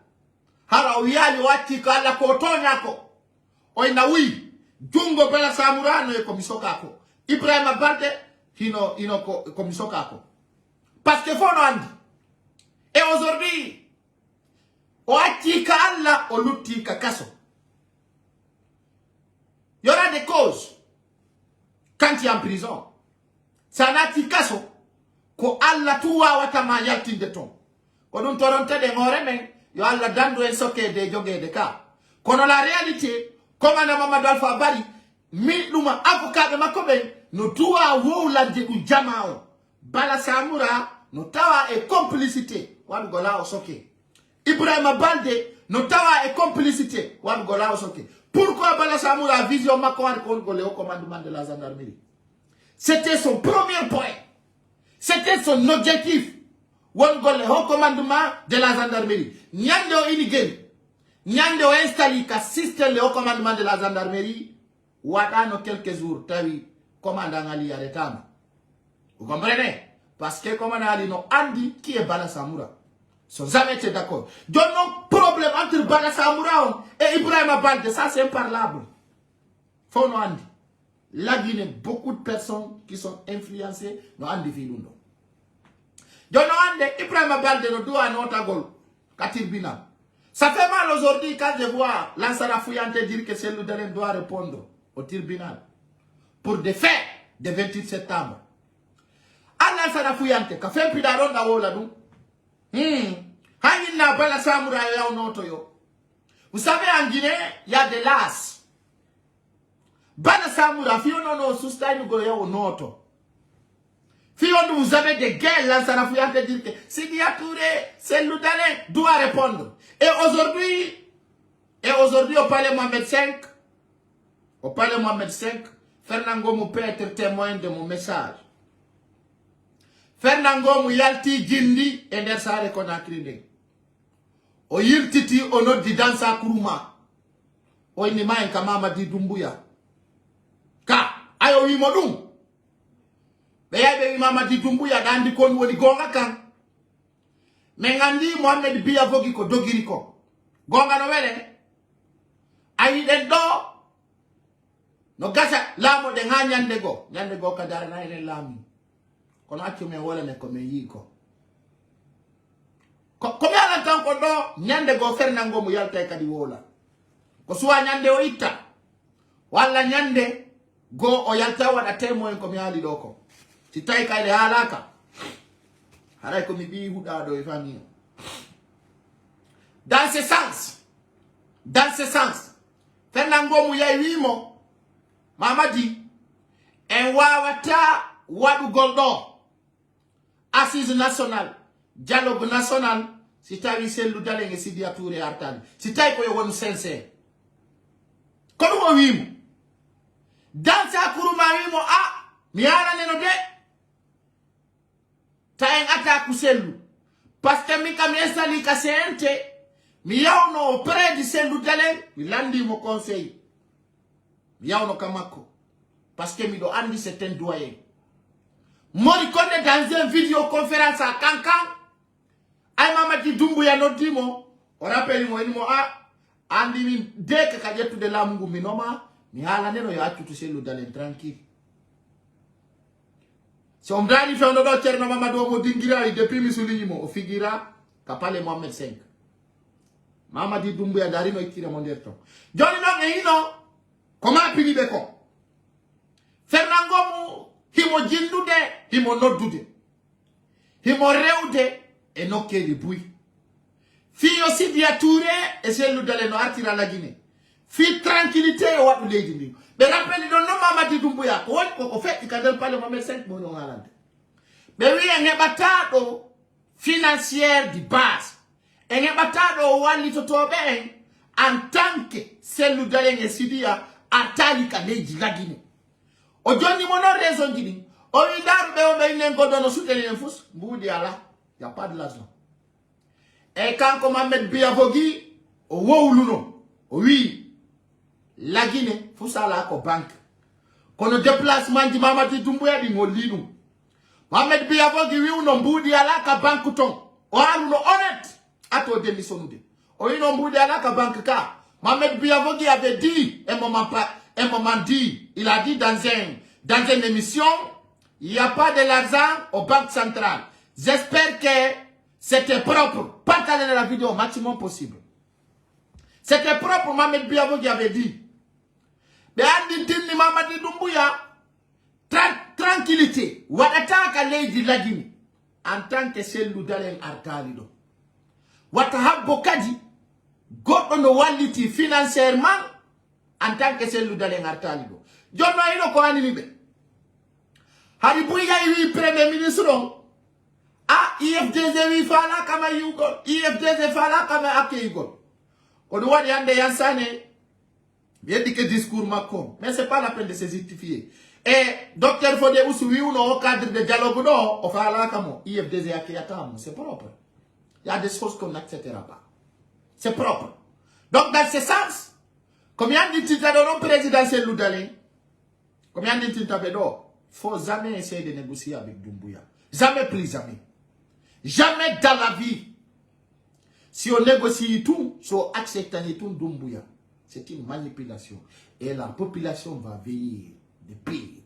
Hara uyali watika alla kotonyako. Oina wi Jungo Bala Samura no komisokako. Ibrahima Balde ino komisokako. Parce que faut no andi. Et aujourd'hui, Oatika Allah Olutika Kaso. Il y aura des causes. Quand tu es en prison, ça n'a pas kaso. Ko Allah tuwa watama yalti de ton. Konon toronte de moremen, yo Allah dando en soke de joge de ka. Kono la réalité, comme on a Mamadou Alpha Bari, mi luma avocat de makobe, no tuwa wo la de ujamao. Bala Samura, no tawa et complicité. Wan gola osoke. Ibrahima Balde, notawa et complicité. Wan gola osoke. Pourquoi Bala Samura a vision makoan kon gole au commandement de la gendarmerie? C'était son premier point. C'était son objectif. Wan gole au commandement de la gendarmerie. Nyando inigel. Nyando installé ka système au commandement de la gendarmerie. Wadano quelques jours, tawi commandant Ali Aretama. Vous comprenez? Parce que commandant Ali no andi qui est Bala Samura. Ils sont jamais été d'accord. Donc, non problème entre Bala Samura et Ibrahima Balde, ça c'est imparlable. Faut nous andi. La Guinée, beaucoup de personnes qui sont influencées, nous andi filundo. Donc, nous andi, Ibrahima Balde nous doit un autre gol, tribunal. Ça fait mal aujourd'hui quand je vois Lansana Fouillante dire que celui de doit répondre au tribunal pour des faits de 28 septembre. Lansana Fouillante, qu'a fait un pidaron da wola nous. Hangina Bala Samura ya unoto yo. Vous savez, en Guinée, il y a des las. Bala Samura, fi on no sustain go ya unoto. Fi on vous avez des guerres, Lansana Fouillante dire que Sidi Touré, c'est Loudalé, doit répondre. Et aujourd'hui, au palais Mohamed V, Fernand Ngomou peut être témoin de mon message. Fernand Ngomou yalti jindi e nder sare Conakry nde. O yirtiti o noddi Dansa Kuruma. O inni ma en ka Mamadi Doumbouya. Ka ayo wimo ɗum. Ɓe yahi ɓe wi Mamadi Doumbouya ɗa andi kon woni gonga kan. Men andi Mohamed Biya fogi ko dogiri ko. Gonga no wele. Ayi ɗen ɗo no gasa laamo ɗen ha ñande go ka darana enen laami. Kono accu men wala ne ko men yi ko. Ko mi alan tan ko ɗo ñande go Fernand Ngomou yalta kadi wola. Ko suwa ñande o itta. Walla ñande go o yalta waɗa témoin ko mi haali ɗo ko. Si tawi kayde haalaka. Haray ko mi ɓi huɗaɗo e famille. Dans ce sens, Fernand Ngomou yahi wimo Mamadi en wawata waɗugol ɗo assise national, dialogue national si tawi sellu dalen e Sidia Touré artani si tawi ko won sincere kono mo wimo dansa kuruma wimo mi ala neno de tayen attaque sellu parce que mi kam installé ka sente mi yawno auprès du sellu dalen mi landi mo conseil mi yawno kamako parce que mi do andi c'est un doyen mori konde dans une vidéoconférence à Kankan ay Mamadi Doumbouya nodimo on rappelle mo enimo andi min dès que kajetu de la mungu minoma mi hala neno ya tutu sellu dalen tranquille si on brani fe onodo cerno Mamadou mo dingira depuis mi soulignimo o figira kapale Mohamed 5 Mamadi Doumbouya darino ikira mo der to joni no e hino comment pinibe ko Fernando mu himo jindude himo noddude himo rewde e nokkeli buy fiyo Sidia Touré e sellu dalen no artira la Guinée fi tranquillité e wadu leydi ndi be rappeli don no Mamadi Doumbouya ko woni ko fetti ka del pale Mohamed 5 mo no ngalande be wi en hebata do financière di base en hebata do wallitotobe en tant que sellu dalen e Sidia atali ka leydi la Guinée o joni mo no raison jini o wi daru be o be nen ko dono soutenir fous mbudi ala y a pas de l'argent et quand Mohamed Biavogi o wowluno o wi la Guinée fusala ko banque kono déplacement di Mamadi Doumbouya di ngolinu Mohamed Biavogi wi uno mbudi ala ka banque ton o aluno honnête ato démissionnude o wi no mbudi ala ka banque ka Mohamed Biavogi avait dit un moment dit, il a dit dans une émission, il n'y a pas de l'argent aux banques centrales. J'espère que c'était propre. Partagez la vidéo au maximum possible. C'était propre, Mohamed Biavogi avait dit. Mais Andintini Mamadi Doumbouya, tranquillité. Wadataka lady la Guinée. En tant que sellu dalen artalido. Watahabbo kadi. Goto no walliti financièrement. En tant que sellu dalen artalido. Jono ino ko anini be. Hari buiga wi premier ministre on. IFDZ wi fala kama yugo. IFDZ fala kama ake yugo. Kono wadi ande yansane. Bien dit que discours Macron. Mais c'est pas la peine de se justifier. Et docteur Fodé Oussou wi uno au cadre de dialogue no. O fala kama IFDZ ake yatamu. C'est propre. Il y a des choses qu'on n'acceptera pas. C'est propre. Donc dans ce sens. Combien de titres présidentiel Loudalé? Combien de titres il faut jamais essayer de négocier avec Doumbouya. Jamais plus jamais. Jamais dans la vie. Si on négocie tout, si on accepte tout Doumbouya, c'est une manipulation. Et la population va veiller de pire.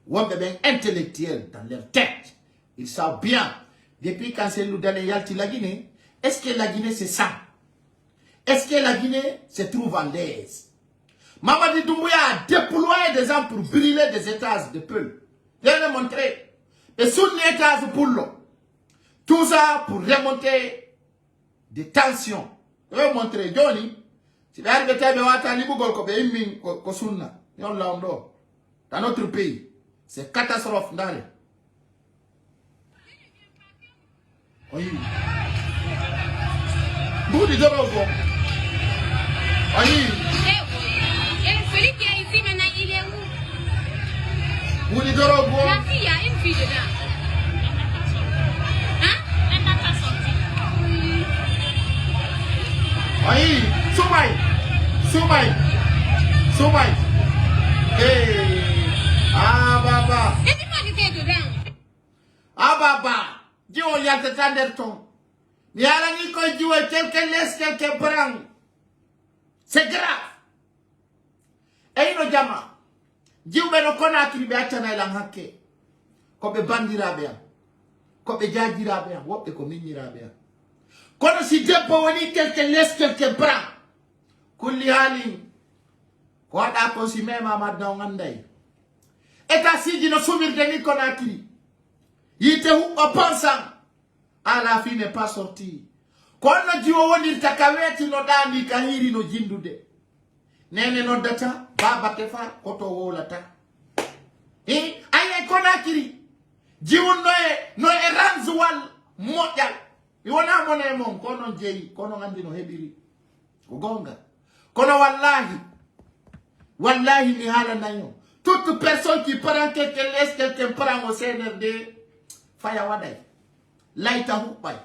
Ou bien intellectuels dans leur tête. Ils savent bien. Depuis quand c'est Loudalé Yalti la Guinée, est-ce que la Guinée c'est ça? Est-ce que la Guinée se trouve à l'aise? Mamadi Doumbouya a déployé des gens pour brûler des étages de Peul. Je vais montrer. Et sous les étages pour l'eau. Tout ça pour remonter des tensions. Je vais montrer. Johnny, si vous avez dans notre pays, c'est catastrophe. Oui. Vous dites oui. Celui qui est ici maintenant, il est où? Vous dites quoi? La fille, il y a une fille dedans. Hein? Elle n'a pas sorti. Oui. Soumaï. Hey. Ah, baba. Et dis-moi que tu es dedans. Ah, baba. Dis on y a de t'enderton. Il y a la nuit qu'on dit quelqu'un laisse, quelqu'un prend. C'est grave. Et ino jama jiwbe no Conakry be atana ila hakke ko be bandirabe am ko be jajirabe am wobbe ko minnirabe am kono si debbo woni quelqu'un laisse quelqu'un prend kulli hali ko wada ko si mema madna nganday eta siji no sumirde ni Conakry yite hubba pensant à la fin n'est pas sorti kono jiwo woni takaweti no dani kahiri no jindude nene no data baba tefa koto wolata aye Conakry jiwun no e ranzuwal modal Iwana mone mon kono jeyi kono ngandino hebiri ko gonga kono wallahi mi hala nayo toute personne qui prend quelqu'un prend au CNRD faya wadai laita hupai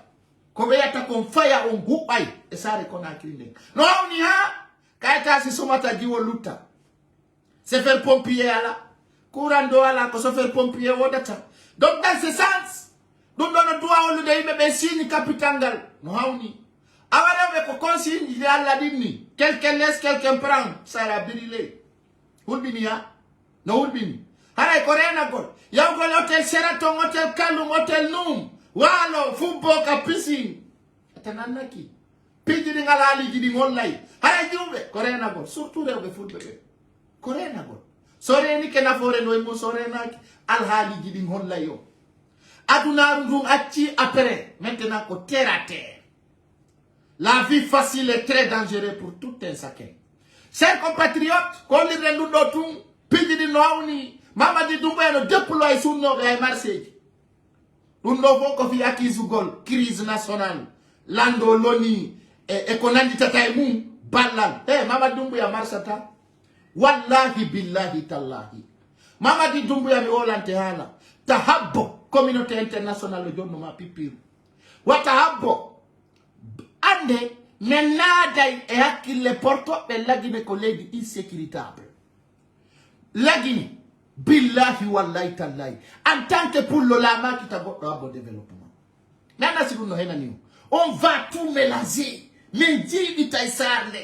ko be yata kon faya on hupai e sare kona kilinde no ni ha kaita si somata diwo luta se faire pompier ala courando ala ko se faire pompier wodata donc dans ce sens dum dono duwa wolu de be signe capitangal no hawni awara be ko consigne il alla dinni quelqu'un laisse quelqu'un prend sara birile hulbini ya no hulbini haray ko rena gol yaw gol hotel Sheraton hotel Kalum hotel Num walo football ka piscine atananaki pijiri ngalali jidi ngollay haray jumbe ko rena gol surtout rewbe fulbe be ko rena gol sore ni kena fore no mo sore naki al hali jidi ngollay yo aduna ndum acci après maintenant ko terre à terre la vie facile est très dangereuse pour tout un chacun. Chers compatriotes, qu'on les rendu d'autres, puis di nouni, Mamadi Doumbouya no déploie sur nos Marseille. Nous n'avons qu'à faire akizugol, crise nationale, lando loni, et qu'on a dit tataïmou, balal. Eh, Mamadi Doumbouya marsata. Wallahi billahi tallahi. Mamadi Doumbouya mi olante hala. Tahabbo, communauté internationale de Noma Pipiru. Watahabbo. Ande, menadai e hakile porto be lagine collègue insécuritable. Lagine, billahi wallahi tallahi. En tant que pour le lama qui t'a bon développement. Nana si no hena niu. On va tout mélanger. Mais dis vita isarle.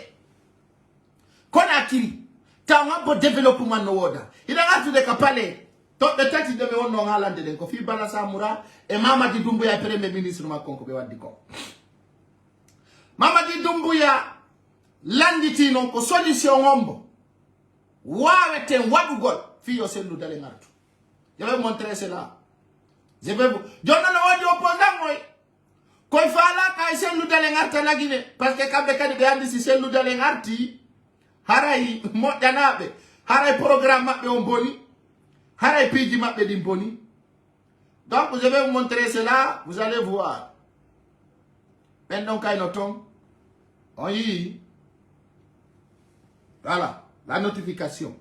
Konakiri. Ta bon développement no woda. Ida ngatu de kapale. To de tati de me wono ngalande de ko fi bala samura e Mamadi Doumbouya premier ministre ma konko be waddi ko. Mamadi Doumbouya landiti non ko solution ombo waweten wadugol fi yo sellu dale ngartu. Je vais vous montrer cela. Je vais vous jonnalo wadi opposant moy koy fala kay sellu dale ngarta lagine parce que kambe kadi be andi si sellu dale ngarti haray modanabe haray programme mabbe on boni haray piji mabbe di boni. Donc je vais vous montrer cela, vous allez voir. Pendant kay noton oui. Voilà, la notification.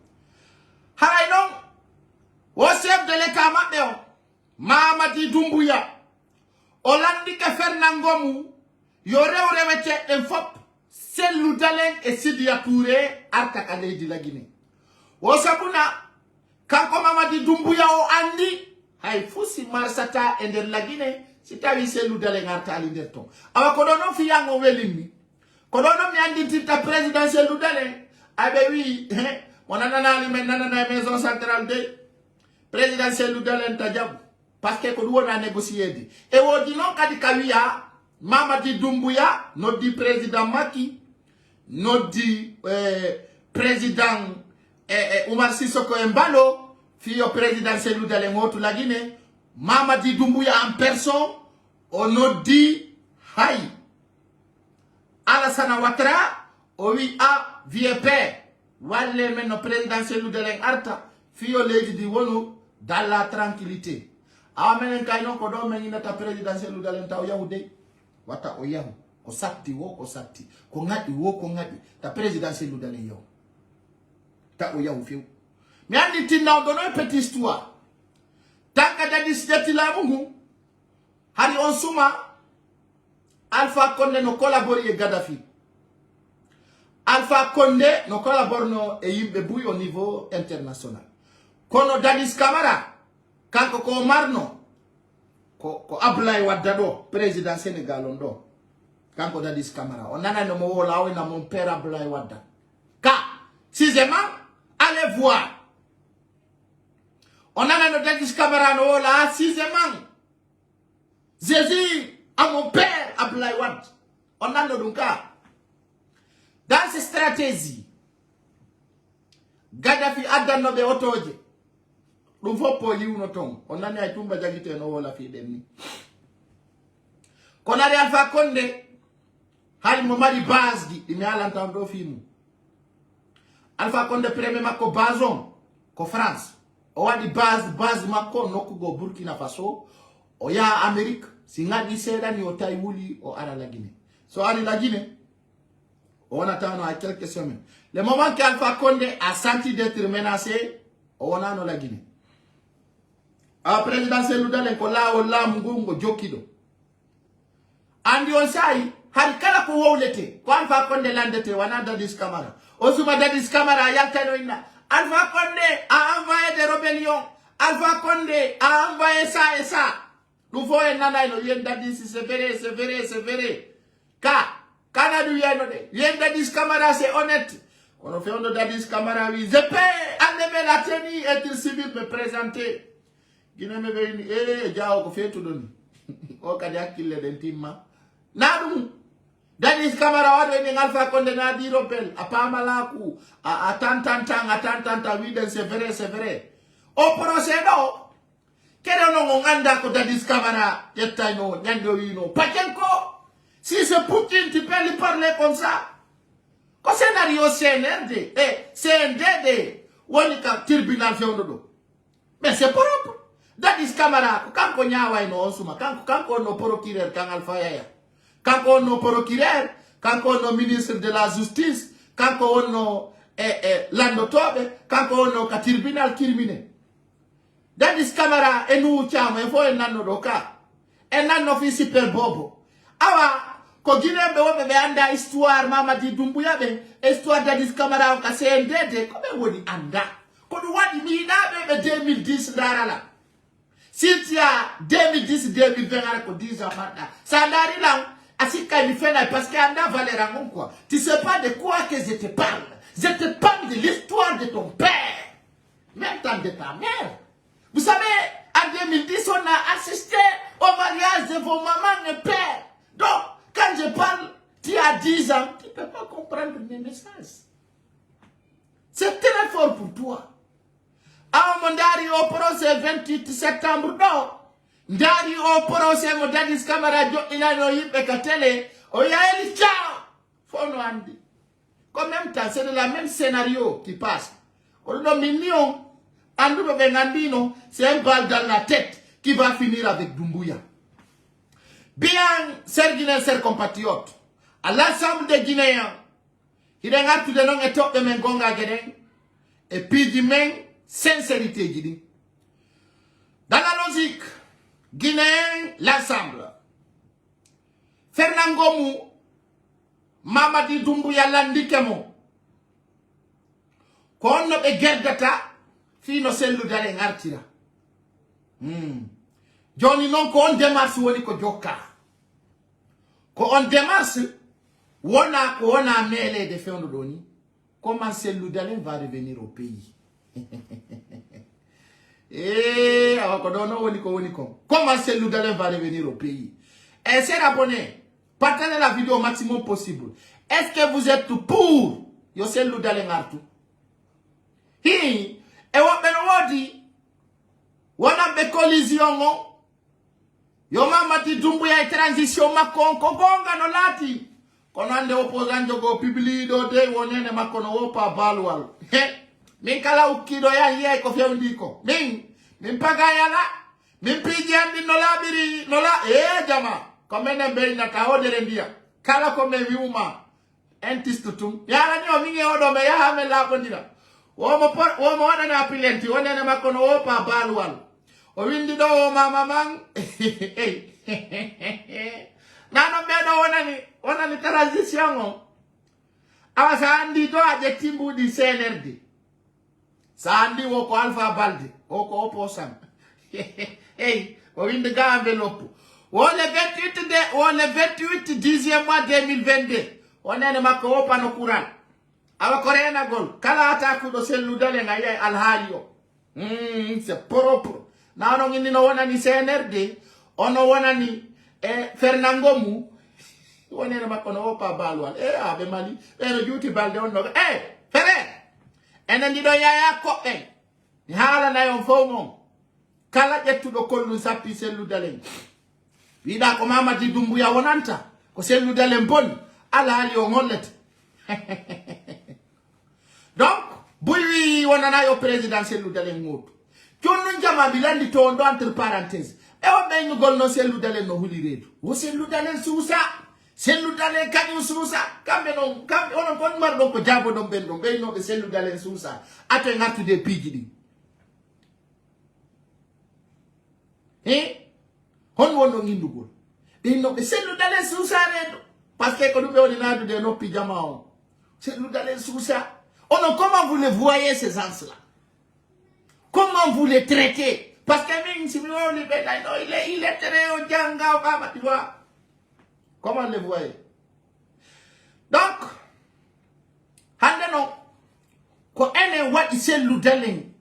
Haray non, au chef de l'État Mabéon, Mamadi Doumbouya, Olandi ka Fernangomu, yore rewete en fop, Sellou Dalen et Sidia Touré, Arta Kale di la Guinée. O sabuna, kanko Mamadi Doumbouya o andi, hay fusi marsata ender la Guinée, si tawi Sellou Dalen Arta alinderton. Awa kodono fiyango welimi. Kodono mi andi tita président Sellou Dalen. Abe oui, on a nana maison centrale de président Sellou Dalen tajab parce que ko wona négocier di. E wodi non kadi kawiya Mamadi Doumbouya no di président Macky no di président Oumar Sissoko Embalo fiyo président Sellou Dalen ngotu la Guinée. Mamadi Doumbouya en personne on no di hay Alassane Ouattara, oui, a vieux père. Walle meno président Sellou Dalen Arta, fio lady di wonu dans la tranquillité. Amenen kayno ko do men ta président Sellou Dalen ta yahude. Wata o yahu, ko satti wo ko satti, ko ngadi wo ko ngadi, ta président Sellou Dalen yo. Ta o yahu fio. Mi andi tinna do no petite histoire. Tanka dadi sidati la mungu. Hari on suma Alpha Condé no collabore e Gaddafi. Alpha Condé no collabore no e yimbe buy au niveau international. Kono Dadis Camara kanko ko marno ko Abdoulaye Wade do président Sénégal on do. Kanko Dadis Camara on nana no mo wola na mon père Abdoulaye Wade. Ka sixièmement allez voir. On nana no Dadis Camara no wola sixièmement. Jésus à mon père Abdoulaye Wade. On a le cas. Dans cette stratégie, Gaddafi a donné otoje. Nous faut pas y unoton. On a n'a tumba jagite no wala fi demni. Qu'on a Alpha Condé, hali momari base di me ala entendre film. Alpha Condé premier mako bazon ko France. O wadi base mako no ko Burkina Faso, o ya Amerique. si ngadi seda ni otai wuli o ara la Guinée. So ari la Guinée, on attend à quelques semaines. Le moment qu'Alpha Condé a senti d'être menacé, on a la Guinée. A président Cellou Dalein ko la o la mungo jokido. Andi on sai har kala ko wowlete ko Alpha Condé landete wana Dadis Camara. Osuma Dadis Camara yaltano inna. Alpha Condé a envoyé des rébellions. Alpha Condé a envoyé ça et ça. Nous faut en nana yen Dadis c'est vrai. Kana du yen Dadis Camara c'est honnête. On fait on Dadis Camara oui. Je peux enlever la tenue être civil me présenter. Guinée me veut jao ko fait tout donner. O kadi akille den timma. Nadum Dadis Camara wado ni Alpha Condé na di ropel apamalaku a tantanta oui c'est vrai. Au procès do kero no nganda ko Dadis Camara yettano nyando wino pakenko. Si c'est Poutine, tu peux lui parler comme ça. Quand scénario CNRD, CNDD, Wonika tribunal fiondodo. Mais c'est propre. Dadis Camara, quand on y a no suma, quand on no procureur, quand Alpha Yaya, quand on no procureur, quand on no ministre de la justice, quand on no landotobe, quand on no tribunal criminel. Dadis Camara, et nous tiens, il faut un anno doka, un anno fi super bobo. Awa, ko Guinée be wobe be anda histoire Mamadi Doumbouya be histoire Dadis Camara ka CNDD ko be woni anda ko du wadi mi na be 2010 darala Sitia 2010 2020 ko 10 ans maintenant ça ndari là asika mi fait là parce que anda Valera quoi tu sais pas de quoi que je te parle de l'histoire de ton père même temps de ta mère. Vous savez en 2010 on a assisté au mariage de vos mamans et pères. Donc, quand je parle, tu as 10 ans, tu ne peux pas comprendre mes messages. C'est très fort pour toi. A Mondari au procès 28 septembre, non. Ndari au procès, mon Dadis Camara, il a no yip katele, oya eli ciao. Fono andi. En même temps, c'est le même scénario qui passe. On a million, Andou Bengandino, c'est un balle dans la tête qui va finir avec Doumbouya. Bien, chers Guinéens, chers compatriotes, à l'ensemble des Guinéens, il y a tout de nom et top de Mengonga Guéden, et puis du même sincérité, Guidi. Dans la logique, Guinéens, l'ensemble. Fernand Gomou, Mamadi Doumbouya Landikemo, qu'on ne peut guère data, fino Cellou Dalein artira. Johnny non ko on démarche woni ko jokka. Ko on démarche wona ko wona mêlé de fendo doni. Comment Cellou Dalein va revenir au pays? Awakodono woni ko. Comment Cellou Dalein va revenir au pays? Et c'est abonné. Partagez la vidéo au maximum possible. Est-ce que vous êtes pour yo Cellou Dalein artu? Et wabeno wana be collision mo. Yo Mamadi Doumbouya e transition makon ko gonga no lati. Kono ande opposant jogo publie do de wonene makono wopa balwal. Min kala ukido ya ye ko fewndiko. Min pagayala. Min pijandi no labiri no la jama. Komene be na taodere ndia. Kala ko me wiuma. Entistutum. Yala ni o minge odo me ya ha me la bondira. Womo wana na apilenti wonene makono wopa balwal. O windi do mama man nano bedo wonani transition o awa sa andi do aje timbu di CNRD sa andi wo ko Alpha Balde o ko opposant o windi ga enveloppe wo le 28 10e mois 2022 wonene makko wopa no kuran awa korena gol kala ata ko do Cellou Dalein ay alhalio c'est propre. Nano ngini no wana ni CNRD, ono wana ni Fernand Gomou, wana na makono opa balwal. Abe mali, no juti balde ono. Fere, ene ndido yaya kope. Ni hala na yon fomo. Kala jetu do kolu sapi Cellou Dalein. Wida ko Mamadi Doumbouya wonanta, ko Cellou Dalein bon, ala hali o ngollet. Donc, bouyi wana na yo président Cellou Dalein ngoto. Nous avons bilandi tondo entre parenthèses. E o be ñu gol no selu dalen no huli redu. O selu dalen suusa. Selu dalen kanyu suusa. Kambe non kambe onon kon mar do ko jabo do ben do be no be selu dalen suusa. Ato ngatu de pigidi. Hon wono ngindugol. Be no be selu dalen suusa redu. Parce que quand nous on a de nos pyjamas. Selu dalen suusa. Onon comment vous les voyez ces gens-là? Comment vous les traitez? Parce que même si il est très au djanga, tu vois. Comment le voyez? Donc, ko ene waɗi selludalen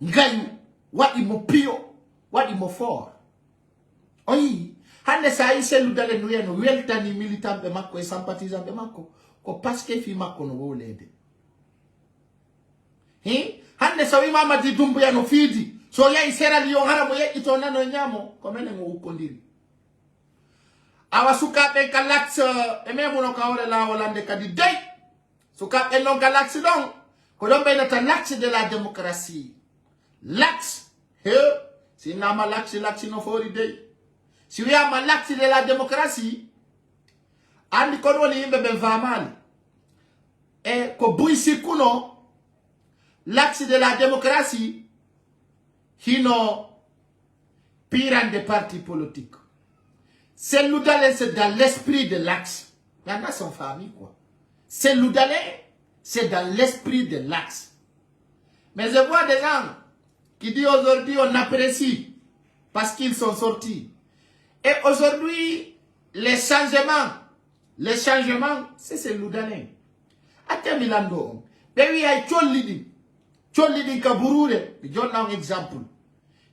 ngayu waɗi mo piyo waɗi mo fort o yi hande sa yi selludalen wiyeno weltani militant ɓe makko e sympathisant ɓe makko ko paske fi makko no wowlede hande so wi Mamadi Doumbouya no fiidi so yahi Sierra Leone hara mo yeƴƴito nano ñamo ko menen o ukkodiri awa sukaɓe ka lax e memuno kawre lawolande kadi dey sukaɓe non ka lax ɗon ko ɗon ɓeynata l'axe de la démocratie l'axe si nama l'axe no fori dey si wiyama l'axe de la démocratie andi kon woni yimɓe ɓe famali e ko buy sikkuno l'axe de la démocratie hino piran des partis politiques. C'est l'oudalé, c'est dans l'esprit de l'axe. Il y en a son famille, quoi. C'est l'oudalé, c'est dans l'esprit de l'axe. Mais je vois des gens qui disent aujourd'hui on apprécie parce qu'ils sont sortis. Et aujourd'hui, les changements, c'est l'oudalé. Attends, Milando. Mais oui, il Cholli ka burure, jonna un exemple.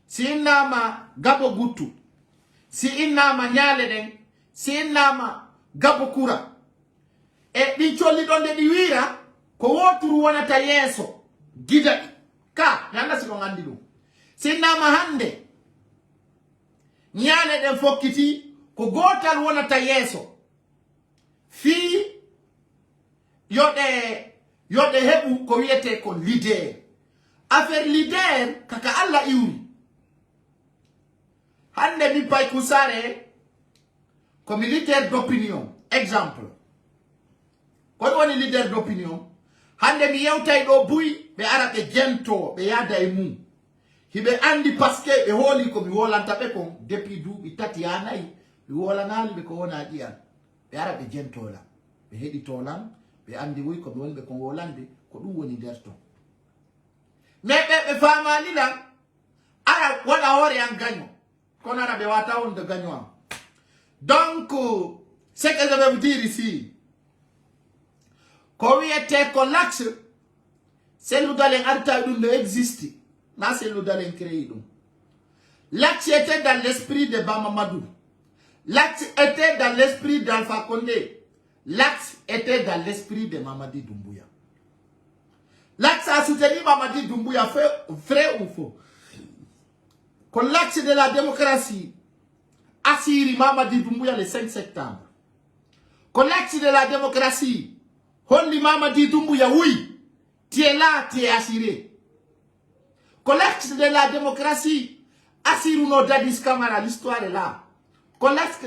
Si inama gabo gutu, si inama nyale den, si inama gabo kura. E di cholli donde di wira, ko woturu wonata yeso, gida ka, nanda si ko ngandi dum. Si inama hande, nyale den fokiti, ko gotal wonata yeso. Fi, yode hebu ko wiyete ko leader. Affaire leader, kaka alla iuri. Hande mi pay kusare, comme leader d'opinion. Exemple. Quand on est leader d'opinion, hande mi yewtay do buy, be ara be jento, be yada e mum. Hibe andi paske be holi ko mi wolanta be kon depuis duubi tati anayi, be wolanali be ko wona diyan. Be ara be jento la. Be hedi tolan, be andi wuy ko wonbe ko wolande, ko dum woni derto. Mais be famali la ara wala hore en gagnant. Qu'on a be wata on de gagnant. Donc ce que je vais vous dire ici, quand il était con l'axe, c'est nous d'aller arta de exister. Là c'est nous d'aller créer. L'axe était dans l'esprit de Bamamadou. L'axe était dans l'esprit d'Alpha Condé. L'axe était dans l'esprit de Mamadi Doumbouya. L'axe a soutenu Mamadi Doumbouya, vrai ou faux? Quand l'axe de la démocratie a siri Mamadi Doumbouya le 5 septembre. Quand l'axe de la démocratie, on dit Mamadi Doumbouya, oui, tu es là, tu es assuré. Quand l'axe de la démocratie a siri nos Dadis Camara, l'histoire est là. Quand l'axe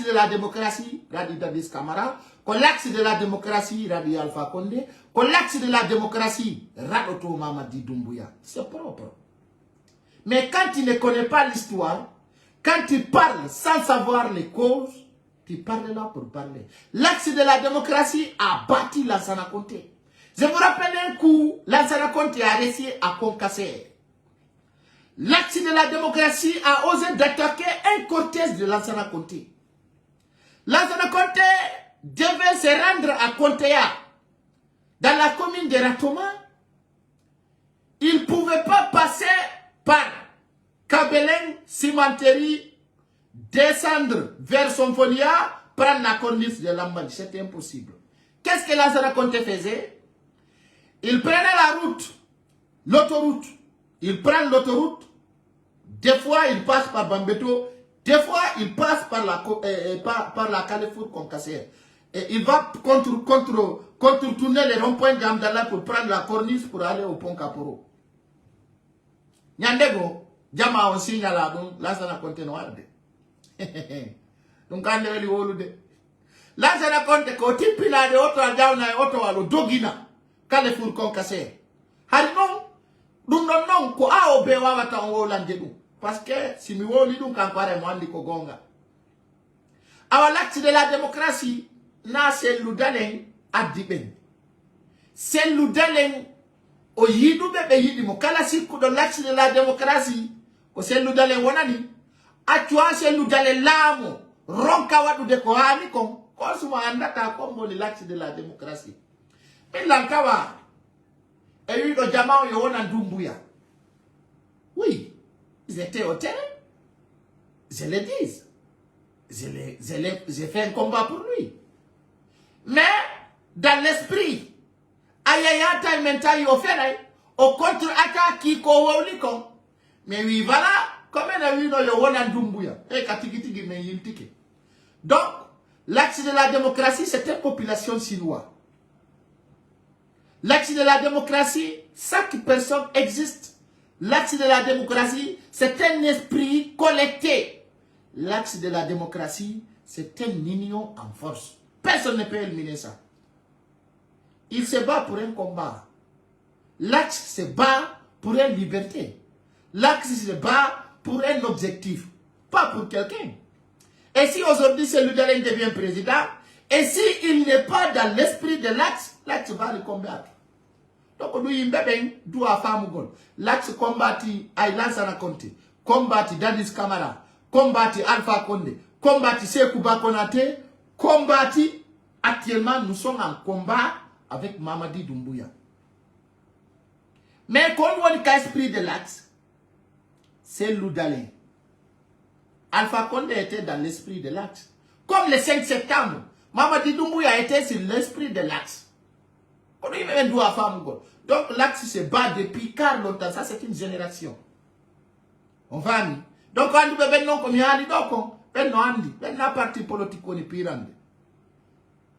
de la démocratie, Radi Dadis Camara, quand l'axe de la démocratie, Radi Alpha Condé, quand l'axe de la démocratie, Radoto Mamadi Doumbouya, c'est propre. Mais quand tu ne connais pas l'histoire, quand tu parles sans savoir les causes, tu parles là pour parler. L'axe de la démocratie a bâti Lansana Conté. Je vous rappelle un coup, Lansana Conté a réussi à concasser. L'axe de la démocratie a osé d'attaquer un cortège de Lansana Conté. Lansana Conté devait se rendre à Contéa, dans la commune de Ratoma. Il ne pouvait pas passer par Kabelen, Cimenterie, descendre vers Sonfonia, prendre la corniche de Lambani. C'était impossible. Qu'est-ce que Lansana Conté faisait? Il prenait la route, l'autoroute. Il prend l'autoroute. Des fois, il passe par Bambeto. Des fois, il passe par la Carrefour Concassère. Et il va contourner les ronds-points d'Amdala pour prendre la corniche pour aller au pont Caporo. Nyandego, Jama on signala donc Lansana Conté no warde. Donc ande weli wolude. Lansana Conté ko tippina de auto jawna e auto walo dogina kale fur kon kase. Hari non dum non non ko awo be wawata on wolande dum parce que si mi woli dum kan pare mo andi ko gonga. Awa l'acte de la démocratie na sellu dalen addiben. Sellu dalen o yidu be yidi mo kala sikku do l'acte de la démocratie ko sellu dalen wonani actua sellu dalen lamo ronka wadude ko hani kon ko suma andata ko moni l'acte de la démocratie. Mais lankawa et lui do jama yo wona Doumbouya. Oui, ils étaient au terrain. Je le dis. J'ai fait un combat pour lui. Mais, dans l'esprit, ayayata mental au fait, au contre-attaque qui ko. Mais oui, voilà, comme on a vu dans le Wona Doumbouya. Et katikitigi me yiltike. Donc, l'axe de la démocratie, c'est une population chinoise. L'axe de la démocratie, chaque personne existe. L'axe de la démocratie, c'est un esprit collecté. L'axe de la démocratie, c'est une union en force. Personne ne peut éliminer ça. Il se bat pour un combat. L'axe se bat pour une liberté. L'axe se bat pour un objectif, pas pour quelqu'un. Et si aujourd'hui Cellou-Dalein devient président, et si il n'est pas dans l'esprit de l'axe, l'axe va le combattre. Donc nous y doit faire l'axe combattit Lansana Conté, combattit Dadis Camara, combattit Alpha Condé, combattit Sékou Konaté, combattit actuellement nous sommes en combat avec Mamadi Doumbouya. Mais quand on dit l'esprit de l'axe, c'est Cellou-Dalein. Alpha Condé était dans l'esprit de l'axe. Comme le 5 septembre, Mamadi Doumbouya était sur l'esprit de l'axe. Donc l'axe se bat depuis car longtemps. Ça c'est une génération. On va dire. Donc on dit ben non comme yandi donc ben non andi ben la parti politique on est pirande.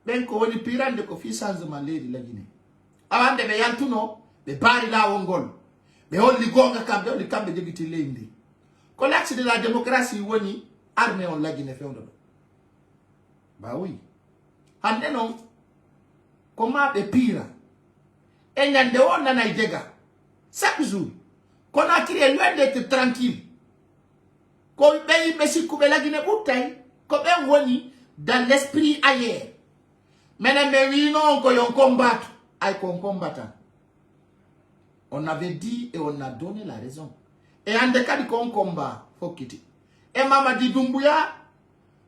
Ben ko woni pirande ko fi changement leydi la Guinée. Awande be yantuno be bari la wongol. Be holli gonga kambe holli kambe jogiti leydi. Ko l'axe de la démocratie woni armée on la Guinée fe ondo. Bah oui. Ande non. Comment be pira? Et nyande on nana idega. Chaque jour. Qu'on a créé loin d'être tranquille. Qu'on paye messi koube la Guinée bouteille. Qu'on ben woni dans l'esprit ailleurs. Maintenant, mais oui, non, qu'on combat. Aïe, qu'on combattant. On avait dit et on a donné la raison. Et en cas de qu'on combat, faut quitter. Et Mamadi Doumbouya,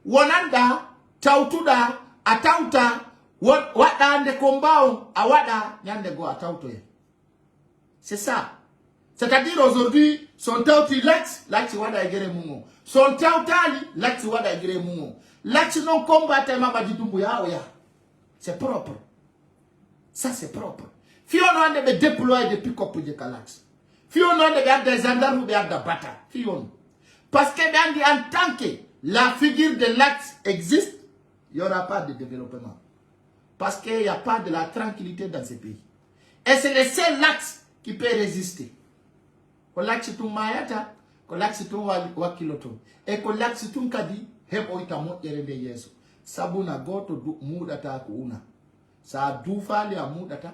Wananda, Tautuda, Atauta, Wada de combat, Awada, Yande go Atauto. C'est ça. C'est-à-dire aujourd'hui, son Tauti l'axe, l'axe Wada Egere Mungo. Son Tautali, l'axe Wada Egere Mungo. L'axe non combattant Mamadi Doumbouya, oya. C'est propre. Ça, c'est propre. Fion on de déployer depuis Kopu de Calax. Fion on de des gendarmes ou de bataille. Fion. Parce que en tant que la figure de l'axe existe, il n'y aura pas de développement. Parce qu'il n'y a pas de la tranquillité dans ce pays. Et c'est le seul axe qui peut résister. Quand l'axe est tout mayata, quand l'axe est tout wakiloto. Et quand l'axe est tout kadi, hebo itamo yerende yeso. Sabuna goto mudata kuuna. Sa doufa le mudata.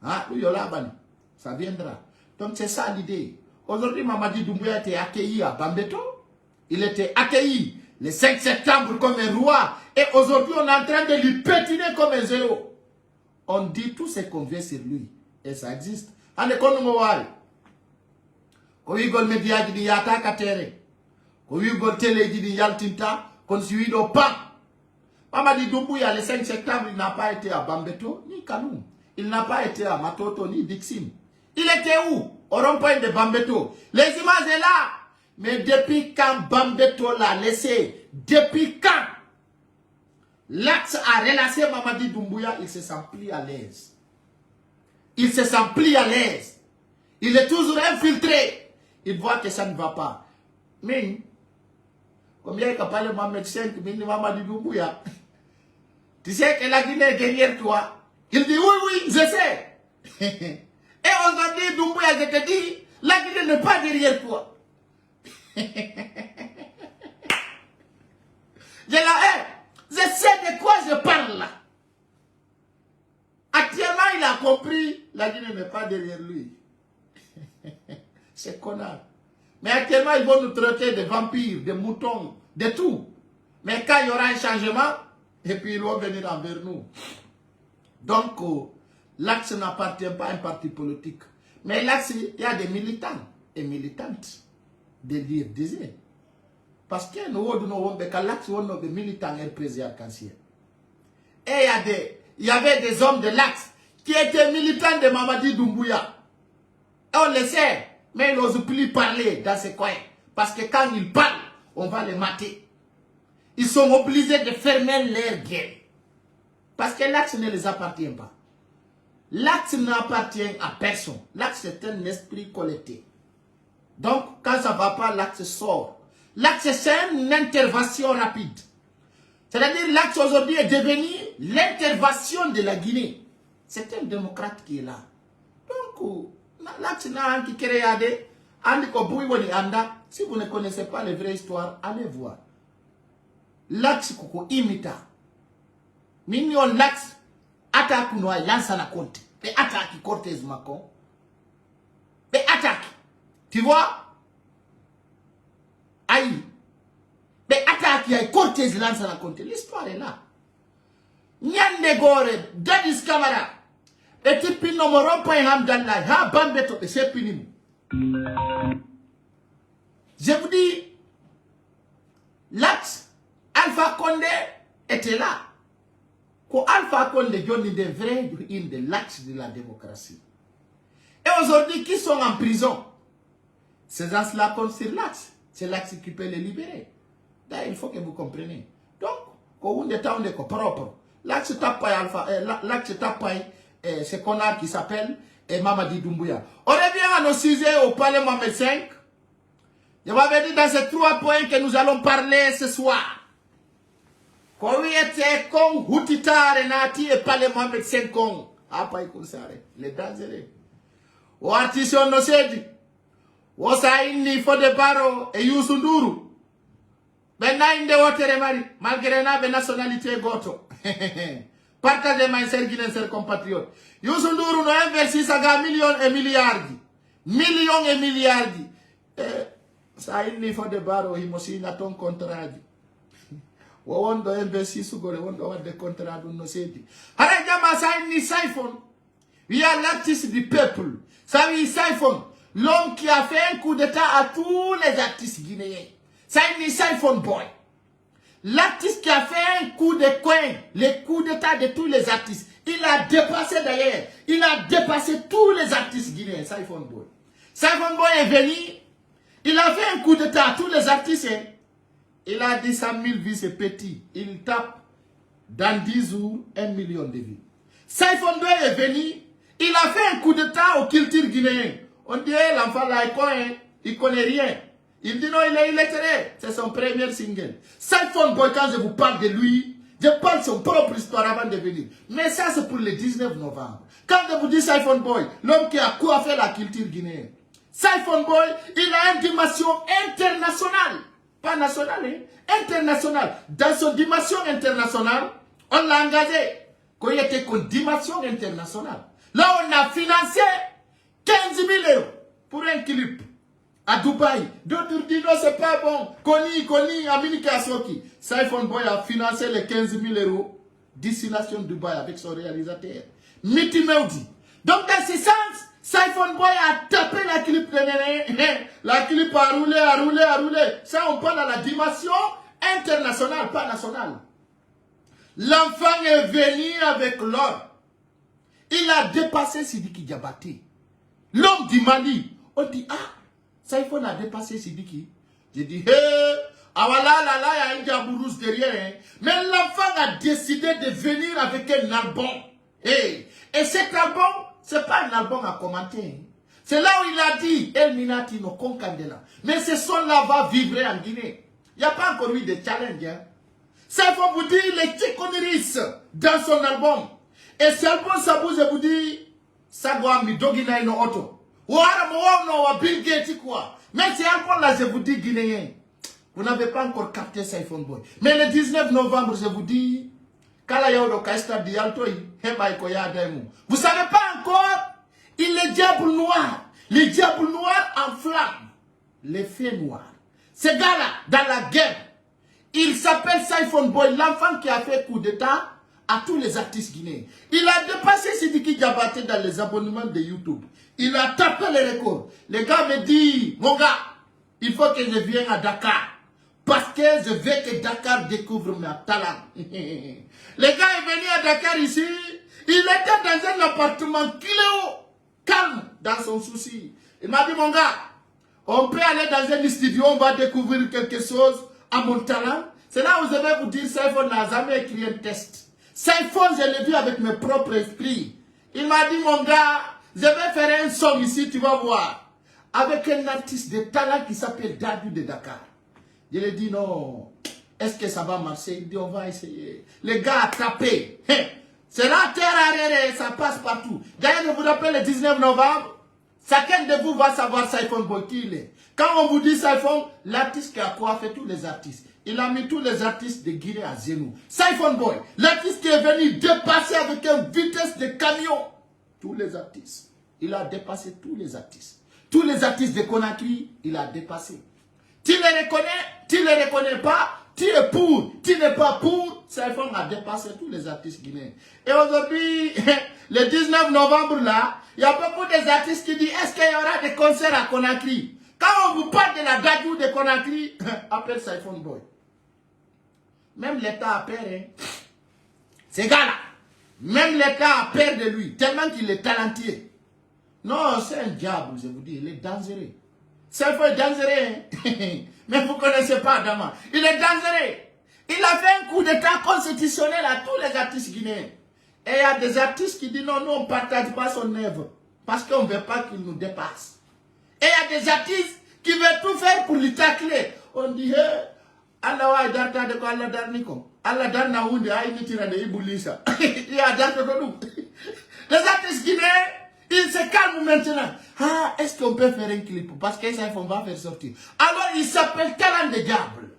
Ah, oui, ça viendra. Donc c'est ça l'idée. Aujourd'hui, Mamadi Doumbouya était accueilli à Bambeto. Il était accueilli le 5 septembre comme un roi. Et aujourd'hui, on est en train de lui pétiner comme un zéro. On dit tout ce qu'on veut sur lui. Et ça existe. Ane kono mwari. Ko wigol media di yata katere. Ko wigol télé di yaltinta. Kon suido pa. Mamadi Doumbouya, le 5 septembre, il n'a pas été à Bambeto, ni Kanoum. Il n'a pas été à Matoto, ni Dixim. Il était où? Au rond-point de Bambeto. Les images sont là. Mais depuis quand Bambeto l'a laissé? Depuis quand? L'axe a relâché Mamadi Doumbouya, il se sent plus à l'aise. Il se sent plus à l'aise. Il est toujours infiltré. Il voit que ça ne va pas. Mais, combien il a parlé Mohamed 5 000 Mamadi Doumbouya? Tu sais que la Guinée est derrière toi. Il dit oui, je sais. Et aujourd'hui, Doumbouya, je te dis, la Guinée n'est pas derrière toi. Je la hais. Je sais de quoi je parle là. Actuellement, il a compris, la Guinée n'est pas derrière lui. C'est connard. Mais actuellement, ils vont nous traiter de vampires, de moutons, de tout. Mais quand il y aura un changement, et puis ils vont venir envers nous. Donc, l'Axe n'appartient pas à un parti politique. Mais l'Axe, il y a des militants et militantes de dire, disait. Parce que nous avons des militants et présidents arc-en-ciel. Et il y avait des hommes de l'Axe qui étaient militants de Mamadi Doumbouya. Et on le sait, mais ils n'osent plus parler dans ces coins. Parce que quand ils parlent, on va les mater. Ils sont obligés de fermer leur gueule. Parce que l'Axe ne les appartient pas. L'Axe n'appartient à personne. L'Axe est un esprit collecté. Donc, quand ça ne va pas, l'Axe sort. L'Axe, c'est une intervention rapide. C'est-à-dire, l'Axe aujourd'hui est devenu l'intervention de la Guinée. C'est un démocrate qui est là. Donc, l'Axe n'a un qui crée si vous ne connaissez pas les vraies histoires, allez voir. L'Axe koko imita. Mignon l'Axe attaque nous lance la compte. Mais attaque Cortez Macon. Mais attaque. Tu vois? Aïe. Mais attaque, il y a Cortez lance la compte. L'histoire est là. Nyande Gore, Dadis Kamara. Et tu peux nous rompre un hamdallah. Ha bambeto, c'est fini. Je vous dis, l'Axe, Alpha Condé était là. Quand Alpha Condé donne des vrais de l'Axe de la démocratie. Et aujourd'hui, qui sont en prison? Ces gens-là comptent sur l'Axe. C'est l'Axe qui peut les libérer. Là, il faut que vous compreniez. Donc, quand on est en propre, l'Axe tape Alpha, l'Axe tape ce connard qui s'appelle Mamadi Doumbouya. On revient à nos sujets au Palais Mohamed V. Je vais dire dans ces 3 points que nous allons parler ce soir. Quand il était con, Houtita, Renati et Palais Mohamed V con. Ah, pas comme ça, les dangereux. Ou artistes no sedi. Ou Saïni Fodebaro et Youssou Ndourou. Benaïn de Wotere Mari, malgré la nationalité goto. Partagez ma sœur guinéenne, sœur compatriote. Youssou Ndourou no investi saga millions et milliards. Millions et milliards. Saïni Fodebaro, il n'a ton contrat. Wondo investi sugore, wondo wadde contrat no sedi. Hara jama Saïni Saifon. We are l'artiste du peuple. Saïni Saifon, l'homme qui a fait un coup d'état à tous les artistes guinéens. Saïni Saifon boy. L'artiste qui a fait un coup de coin, les coups d'état de tous les artistes. Il a dépassé d'ailleurs. Il a dépassé tous les artistes guinéens. Saifon boy. Saifon boy est venu. Il a fait un coup d'état à tous les artistes. Il a dit 100 000 vies, c'est petit. Il tape dans 10 jours 1 million de vies. Saifon boy est venu. Il a fait un coup d'état au culture guinéen. On dirait l'enfant là, il connaît rien. Il dit non, il est illettré. C'est son premier single. Saifon Boy, quand je vous parle de lui, je parle de son propre histoire avant de venir. Mais ça, c'est pour le 19 novembre. Quand je vous dis Saifon Boy, l'homme qui a coiffé la culture guinéenne. Saifon Boy, il a une dimension internationale. Pas nationale, hein? Internationale. Dans son dimension internationale, on l'a engagé. Quand il était une dimension internationale. Là, on a financé 15 000 € pour un clip. À Dubaï. D'autres disent non, c'est pas bon. Koni, Amini Kasoki. Saifon Boy a financé les 15 000 € destination Dubaï avec son réalisateur. Miti Meudi. Donc dans ce sens, Saifon Boy a tapé la clip de Néné. La clip a roulé. Ça, on parle à la dimension internationale, pas nationale. L'enfant est venu avec l'or. Il a dépassé Sidiki Diabaté. L'homme du Mali. On dit, ah, Saifon a dépassé Sidiki. J'ai dit, hé, ah voilà, là, il y a un diabourous derrière. Hein. Mais l'enfant a décidé de venir avec un album. Hey. Et cet album, c'est pas un album à commenter. Hein. C'est là où il a dit, El Minati no Konkandela. Mais ce son-là va vibrer en Guinée. Il n'y a pas encore eu de challenge. Hein. Saifon vous dit, les Tchikoneris dans son album. Et cet album, ça vous dit, ça doit me dogina no auto. Bill Gates quoi. Mais c'est encore là, je vous dis, Guinéen. Vous n'avez pas encore capté ça, iPhone Boy. Mais le 19 novembre, je vous dis, vous savez pas encore, il est diable noir. Les diables noirs en flamme. Les fées noires. Ce gars-là, dans la guerre, il s'appelle Iphone Boy, l'enfant qui a fait coup d'état à tous les artistes guinéens. Il a dépassé Sidiki Diabaté dans les abonnements de YouTube. Il a tapé les records. Les gars me disent, mon gars, il faut que je vienne à Dakar. Parce que je veux que Dakar découvre mes talents. Les gars est venu à Dakar ici. Il était dans un appartement calme dans son souci. Il m'a dit, mon gars, on peut aller dans un studio, on va découvrir quelque chose à mon talent. C'est là où je vais vous dire, Iphone n'a jamais écrit un test. Iphone, je l'ai vu avec mes propres esprits. Il m'a dit, mon gars, je vais faire un son ici, tu vas voir. Avec un artiste de talent qui s'appelle Dadou de Dakar. Je lui ai dit, non, est-ce que ça va marcher? Il dit, on va essayer. Le gars a tapé. C'est la terre arrêtée, ça passe partout. D'ailleurs, je vous rappelle le 19 novembre, chacun de vous va savoir Iphone Boy qui il est. Quand on vous dit Iphone, l'artiste qui a coiffé tous les artistes. Il a mis tous les artistes de Guinée à genoux. Iphone Boy, l'artiste qui est venu dépasser avec une vitesse de camion. Tous les artistes. Il a dépassé tous les artistes. Tous les artistes de Conakry, il a dépassé. Tu les reconnais, tu les reconnais pas, tu es pour, tu n'es pas pour. Iphone a dépassé tous les artistes guinéens. Et aujourd'hui, le 19 novembre là, il y a beaucoup d'artistes qui disent, est-ce qu'il y aura des concerts à Conakry? Quand on vous parle de la Dadou de Conakry, appelle Iphone Boy. Même l'État a peur, hein. Ces gars-là, même l'État a peur de lui, tellement qu'il est talentueux. Non, c'est un diable, je vous dis, il est dangereux. Iphone est dangereux, hein. Mais vous ne connaissez pas Adama. Il est dangereux. Il a fait un coup d'état constitutionnel à tous les artistes guinéens. Et il y a des artistes qui disent non, nous on ne partage pas son œuvre. Parce qu'on ne veut pas qu'il nous dépasse. Et il y a des artistes qui veulent tout faire pour lui tacler. On dit, Allah wa darta de ko Allah darnikom. Allah darna hunde ay mitira de ibulisa. Il y a darta de nous. Les artistes guinéens, ils se calment maintenant. Ah, est-ce qu'on peut faire un clip? Parce que ça, on va faire sortir. Alors, il s'appelle Talent de Diable.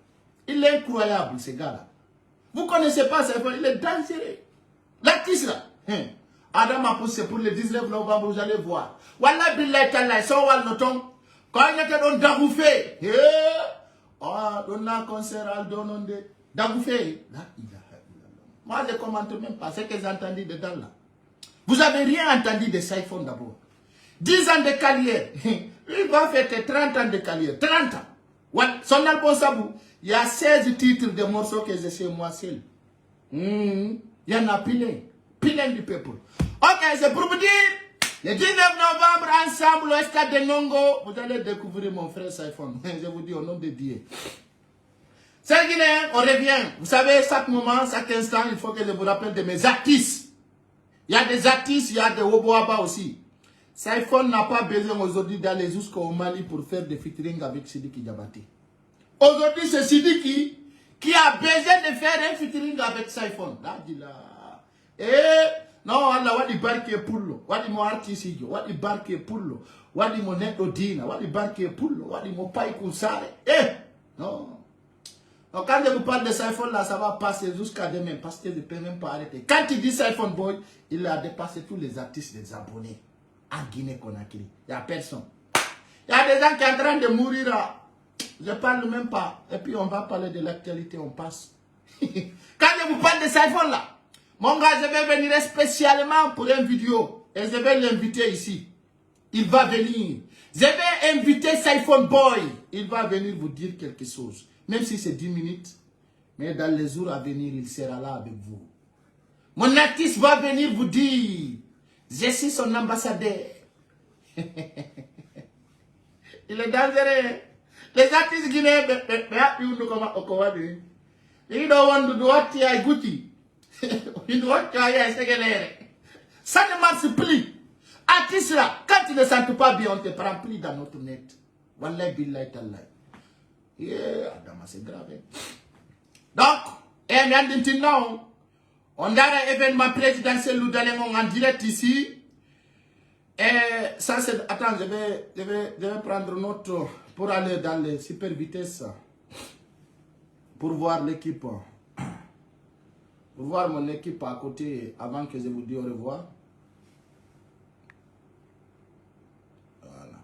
Il est incroyable, ce gars-là. Vous ne connaissez pas ça, il est dangereux. L'artiste là. Adam a poussé pour le 19 novembre, vous allez voir. Wallah billahi ta'ala, so wal noton. Quand il était dans Dagoufé. On a un concert à Dononde. Dagoufé. Moi, je ne commente même pas ce que j'ai entendu dedans là. Vous n'avez rien entendu de Iphone d'abord. 10 ans de carrière. Il va faire 30 ans de carrière. 30 ans. Son album Sabou, il y a 16 titres de morceaux que je sais moi seul. Il y en a plein du peuple. Ok, c'est pour vous dire, le 19 novembre, ensemble au stade de Nongo, vous allez découvrir mon frère Iphone. Je vous dis au nom de Dieu. C'est Guinéen, on revient. Vous savez, chaque moment, chaque instant, il faut que je vous rappelle de mes artistes. Il y a des artistes, il y a des Woboaba aussi. Iphone n'a pas besoin aujourd'hui d'aller jusqu'au Mali pour faire des featuring avec Sidiki Diabaté. Aujourd'hui, c'est Sidiki qui a besoin de faire un featuring avec Iphone. Là, dit là. Non, Allah, wadi barke pullo, wadi mo artiste, wadi barke pullo, wadi mo neto dina, wadi barke pullo, wadi mo pai kusare. Non. Donc quand je vous parle de Iphone là, ça va passer jusqu'à demain parce que je ne peux même pas arrêter. Quand il dit Iphone Boy, il a dépassé tous les artistes, les abonnés en Guinée-Conakry. Il n'y a personne. Il y a des gens qui sont en train de mourir là. Je ne parle même pas. Et puis on va parler de l'actualité, on passe. Quand je vous parle de Iphone là, mon gars, je vais venir spécialement pour une vidéo. Et je vais l'inviter ici. Il va venir. Je vais inviter Iphone Boy. Il va venir vous dire quelque chose. Même si c'est 10 minutes. Mais dans les jours à venir, il sera là avec vous. Mon artiste va venir vous dire, je suis son ambassadeur. Il est dangereux. Les artistes guinéens, ils don't want to do what I goûté. Ça ne marche plus. Artiste là, quand tu ne sens pas bien, on te prend plus dans notre net. Wallahi billahi tallahi. Adama, c'est grave. Donc, on a un événement présidentiel en direct ici. ça c'est... Attends, je vais prendre notre... Pour aller dans les super vitesses. Pour voir l'équipe. Pour voir mon équipe à côté avant que je vous dise au revoir. Voilà.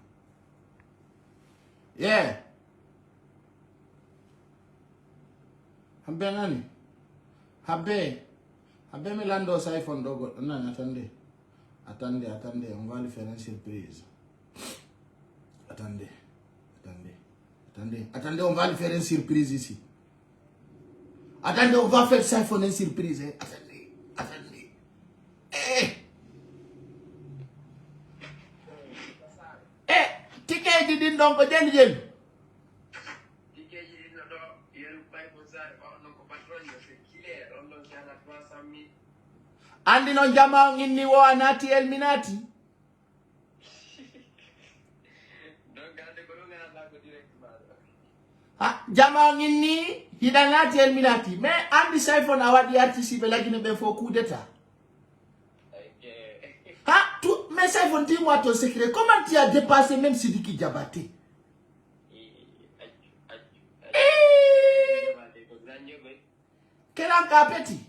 Yeah. Habbe Milando ça iPhone dogo. Non, attendez. Attendez, on va lui faire une surprise. Attendez, on va lui faire une surprise ici. Attendez, on va faire ça iPhone une surprise. Hein. Attendez. Ticket di din donc jël. Andi non jama ngini wo anati elminati. Ah, jama ngini hidanati elminati. Mais andi sa iPhone awadi anticiper la gine be fo coup d'état. Ah, tout, mais ça iPhone dis-moi ton secret. Comment tu as dépassé même Sidiki Diabaté? Quel encore petit?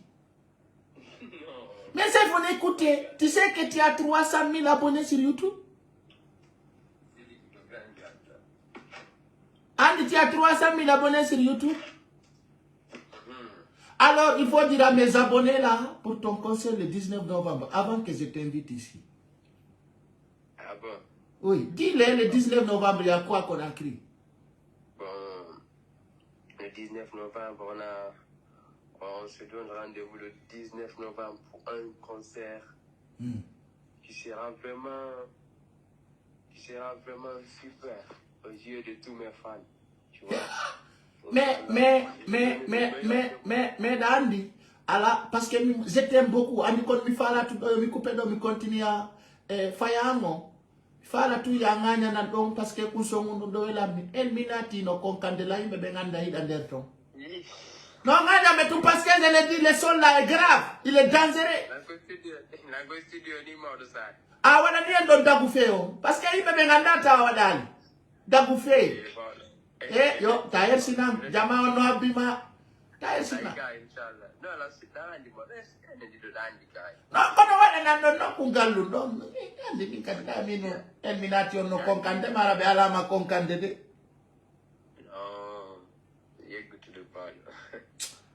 Mais ça, il faut écouter. Tu sais que tu as 300 000 abonnés sur YouTube? Andy, tu as 300 000 abonnés sur YouTube? Alors, il faut dire à mes abonnés là, pour ton concert le 19 novembre, avant que je t'invite ici. Ah bon? Oui, dis-le, le 19 novembre, il y a quoi qu'on a écrit? Bon, le 19 novembre, on se donne rendez-vous le 19 novembre pour un concert qui sera vraiment super aux yeux de tous mes fans, tu vois. Mais Andy, alors, parce que je t'aime beaucoup, Andy, quand je fais tout, je coupe je continue à faire fala tu yanganya na dong parce que kusongu ndo elami elminati no konkandela imbe benganda ida derton. Non, mais tout parce que je l'ai dit, le son là est grave, il est dangereux. Ah, voilà, il y a un dagoufeo. Parce qu'il me benganda ta wadali. Dagoufé. Eh, yo, tayer sinam, jama ono abima. Tayer sinam. No, kono wada nando no kungalu no. Andi nikata mino elminati ono konkande marabe alama konkande de.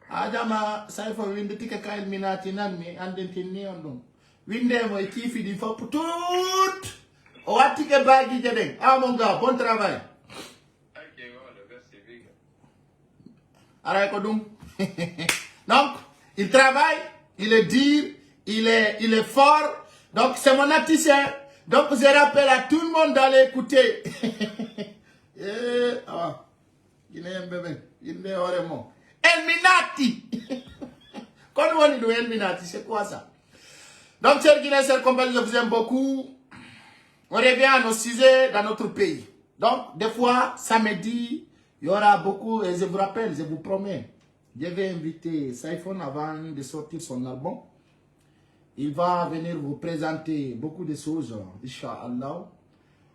Adama saifa winde tika ka elminati nanmi andentini on winde mo kifi di fop tout o atike bagi jeden mon gars bon travail. OK, voilà, merci big. Ara ko dum. Donc il travaille, il est dur, il est fort. Donc c'est mon artiste. Donc je rappelle à tout le monde d'aller écouter. Il est un bébé, il est vraiment Elminati. Quand on dit Elminati, c'est quoi ça? Donc, chers Guinéens, chers compagnies, je vous aime beaucoup. On revient à nos sujets dans notre pays. Donc, des fois, samedi, il y aura beaucoup, et je vous rappelle, je vous promets, je vais inviter Saifon avant de sortir son album. Il va venir vous présenter beaucoup de choses, Inch'Allah.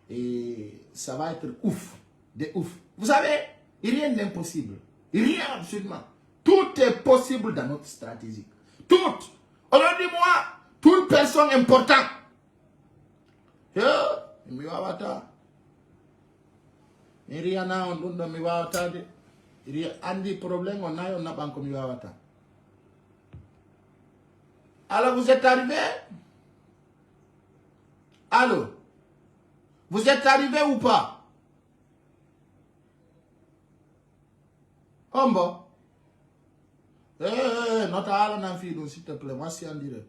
Et ça va être ouf, de ouf. Vous savez, rien n'est impossible. Rien absolument. Tout est possible dans notre stratégie. Tout. Aujourd'hui, moi, toute personne importante. Mi wawata. Rien n'a on donne mi wawata de. Andi problème on a na banko mi wawata. Alors vous êtes arrivé? Allô? Vous êtes arrivé ou pas? Combo. Notre Alan Fido, s'il te plaît, moi c'est en direct.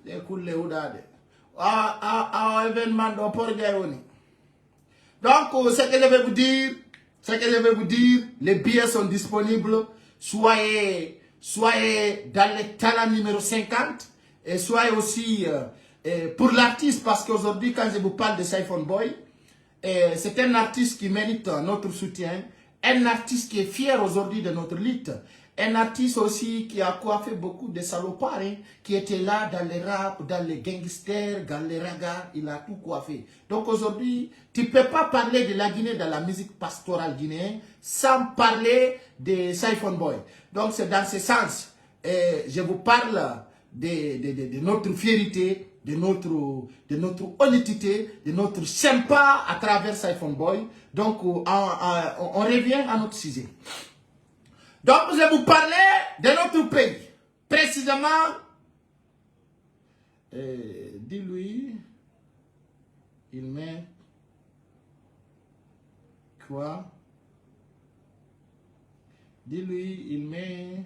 Écoute les oudades. Événement de Port Gaïoni. Donc, ce que je vais vous dire, les billets sont disponibles. Soyez dans le talent numéro 50 et soyez aussi pour l'artiste, parce qu'aujourd'hui, quand je vous parle de Saifon Boy, c'est un artiste qui mérite notre soutien, un artiste qui est fier aujourd'hui de notre lutte, un artiste aussi qui a coiffé beaucoup de salopards, hein, qui était là dans les rap, dans les gangsters, dans les ragas, il a tout coiffé. Donc aujourd'hui, tu ne peux pas parler de la Guinée dans la musique pastorale guinéenne sans parler de Siphon Boy. Donc c'est dans ce sens, je vous parle de notre fierté, de notre honnêteté, de notre sympa à travers Siphon Boy. Donc on revient à notre sujet. Donc, je vais vous parler de notre pays. Précisément, dis-lui, il met quoi? Dis-lui, il met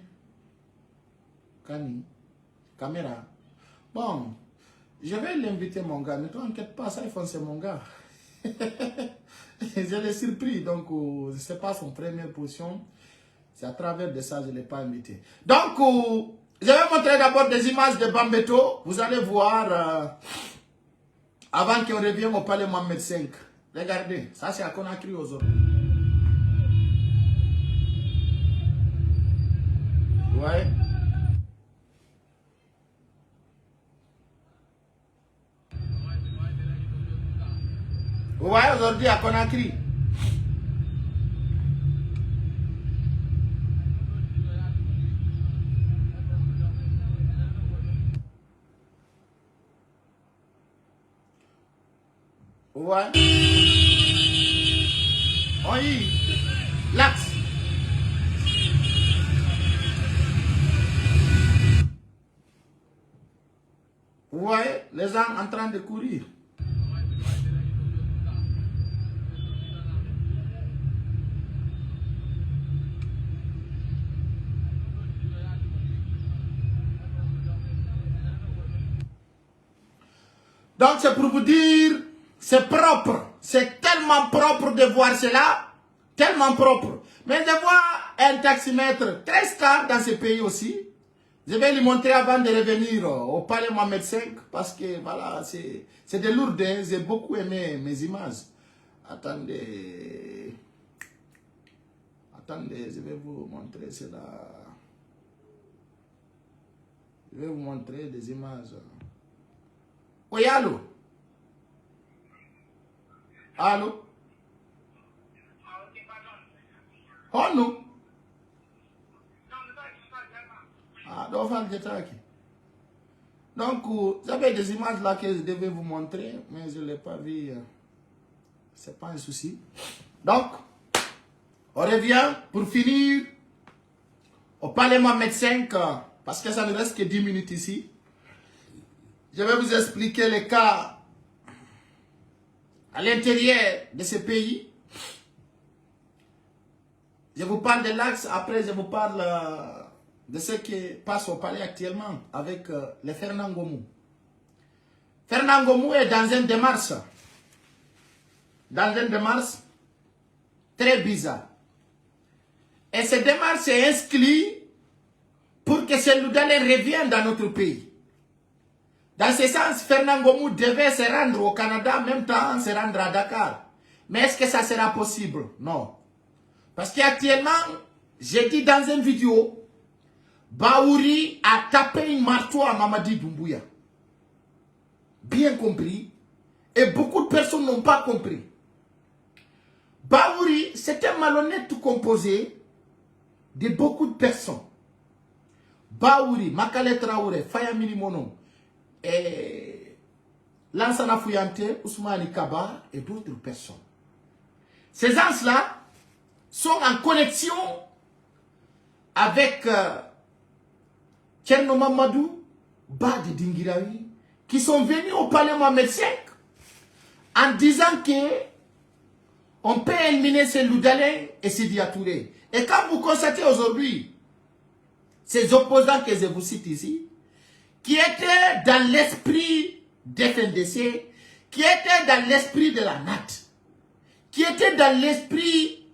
caméra. Bon, je vais l'inviter, mon gars. Ne t'inquiète pas, ça, c'est mon gars. Je l'ai surpris, donc je ne sais pas son première position. C'est à travers de ça que je ne l'ai pas invité. Donc, je vais montrer d'abord des images de Bambeto. Vous allez voir, avant qu'on revienne au palais Mohamed V. Regardez, ça c'est à Conakry aujourd'hui. Ouais. Ouais, aujourd'hui à Conakry. Ouais. Oui. L'axe. Ouais, les gens en train de courir. Donc c'est pour vous dire, c'est propre. C'est tellement propre de voir cela. Tellement propre. Mais de voir un taximètre très stable dans ce pays aussi. Je vais lui montrer avant de revenir au palais Mohamed V. Parce que voilà, c'est de lourd. J'ai beaucoup aimé mes images. Attendez. Attendez, je vais vous montrer cela. Je vais vous montrer des images. Oui, allô? Allô? Oh non? Ah, donc, j'avais des images là que je devais vous montrer, mais je ne l'ai pas vu. C'est pas un souci. Donc, on revient pour finir au palais Mohamed V, parce que ça ne reste que 10 minutes ici. Je vais vous expliquer les cas à l'intérieur de ce pays. Je vous parle de l'axe, après je vous parle de ce qui passe au palais actuellement avec le Fernand Ngomou. Fernand Ngomou est dans une démarche. Dans une démarche très bizarre. Et cette démarche est inscrite pour que ce Loudalé revienne dans notre pays. Dans ce sens, Fernand Ngomou devait se rendre au Canada, en même temps se rendre à Dakar. Mais est-ce que ça sera possible? Non. Parce qu'actuellement, j'ai dit dans une vidéo, Baouri a tapé un marteau à Mamadi Doumbouya. Bien compris. Et beaucoup de personnes n'ont pas compris. Baouri, c'est un malhonnête composé de beaucoup de personnes. Baouri, Makale Traoré, Fayamini Mono, et Lansana Fouyante, Ousmane Kaba et d'autres personnes. Ces gens-là sont en connexion avec Tcherno Mamadou, Badi Dingirawi, qui sont venus au palais Mohamed V en disant que on peut éliminer ces Loudalin et ces Diatouré. Et quand vous constatez aujourd'hui ces opposants que je vous cite ici, qui étaient dans l'esprit des FNDC, qui étaient dans l'esprit de la NAT, qui étaient dans l'esprit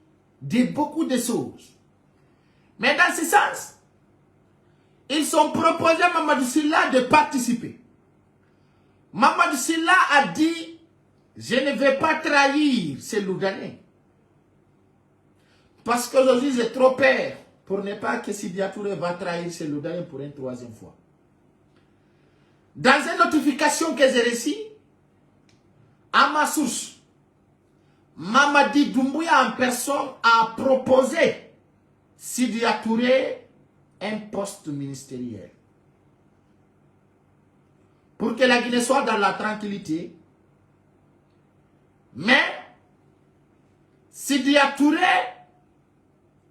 de beaucoup de choses. Mais dans ce sens, ils sont proposés à Mamadou Sylla de participer. Mamadou Sylla a dit, je ne vais pas trahir ces Loudanais. Parce qu'aujourd'hui, j'ai trop peur pour ne pas que Sidya Touré va trahir Cellou Dalein pour une troisième fois. Dans une notification que j'ai reçue, à ma source, Mamadi Doumbouya en personne a proposé Sidya Touré un poste ministériel. Pour que la Guinée soit dans la tranquillité. Mais, Sidya Touré,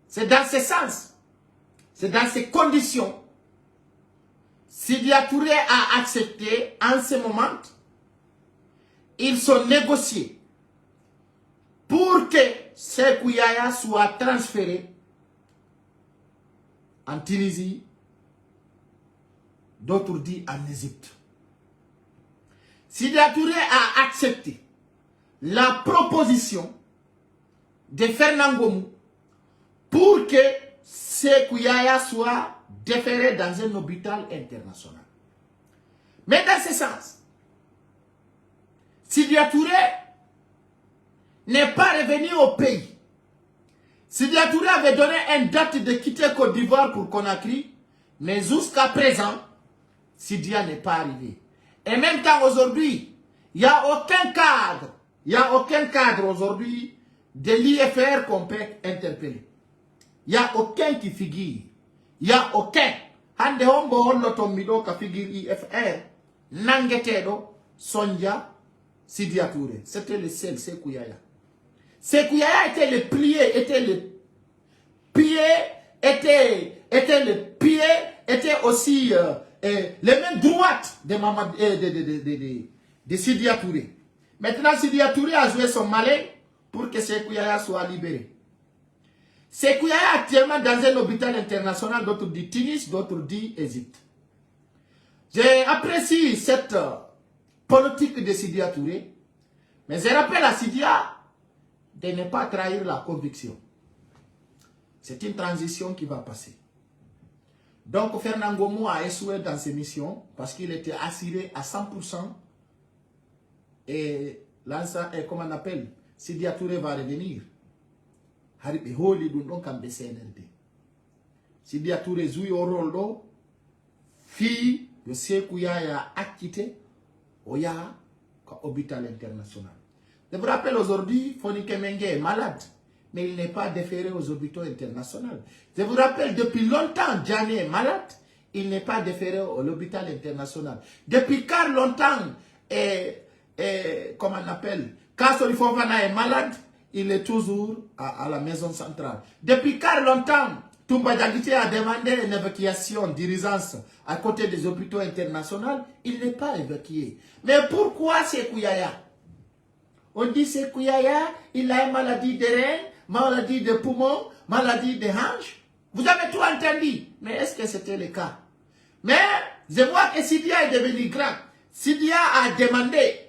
c'est dans ce sens, c'est dans ces conditions. Sidya Touré a accepté en ce moment, ils sont négociés pour que Sékou Yaya soit transféré en Tunisie, d'autres disent en Égypte. Sidya Touré a accepté la proposition de Fernand Ngomou pour que Sékou Yaya soit déféré dans un hôpital international. Mais dans ce sens, Sidya Touré n'est pas revenu au pays. Sidya Touré avait donné une date de quitter Côte d'Ivoire pour Conakry, mais jusqu'à présent, Sidya n'est pas arrivé. Et même temps aujourd'hui, il n'y a aucun cadre, aujourd'hui de l'IFR qu'on peut interpeller. Il n'y a aucun qui figure. Il n'y a aucun. Hande hombo hollo tommido ka figure IFR. Nangetedo, Sonja, Sidya Touré. C'était le seul Sékou Yaya. Sékou Yaya était le plié, était aussi les mains droites de Sidya Touré. Maintenant, Sidya Touré a joué son malin pour que Sékou Yaya soit libéré. Sékou Yaya est actuellement dans un hôpital international, d'autres disent Tunis, d'autres disent Égypte. J'apprécie cette politique de Sidya Touré, mais je rappelle à Sidya de ne pas trahir la conviction. C'est une transition qui va passer. Donc Fernand Ngomou a échoué dans ses missions parce qu'il était assuré à 100%. Et là, comment on appelle, Sidya Touré va revenir. Sidya Touré joue au rôle de fille de Sékou Yaya acquitté au hôpital international. Je vous rappelle aujourd'hui, Fonike Mengue est malade, mais il n'est pas déféré aux hôpitaux internationaux. Je vous rappelle, depuis longtemps, Djani est malade, il n'est pas déféré à l'hôpital international. Depuis car longtemps, comment on appelle, Kassori Fofana est malade, il est toujours à la maison centrale. Depuis car longtemps, Toumba Diakité a demandé une évacuation d'urgence à côté des hôpitaux internationaux, il n'est pas évacué. Mais pourquoi Sékou Yaya? On dit Sékou Yaya, il a une maladie de rein, maladie de poumon, maladie de hanche. Vous avez tout entendu. Mais est-ce que c'était le cas? Mais je vois que Sidya est devenu grand. Sidya a demandé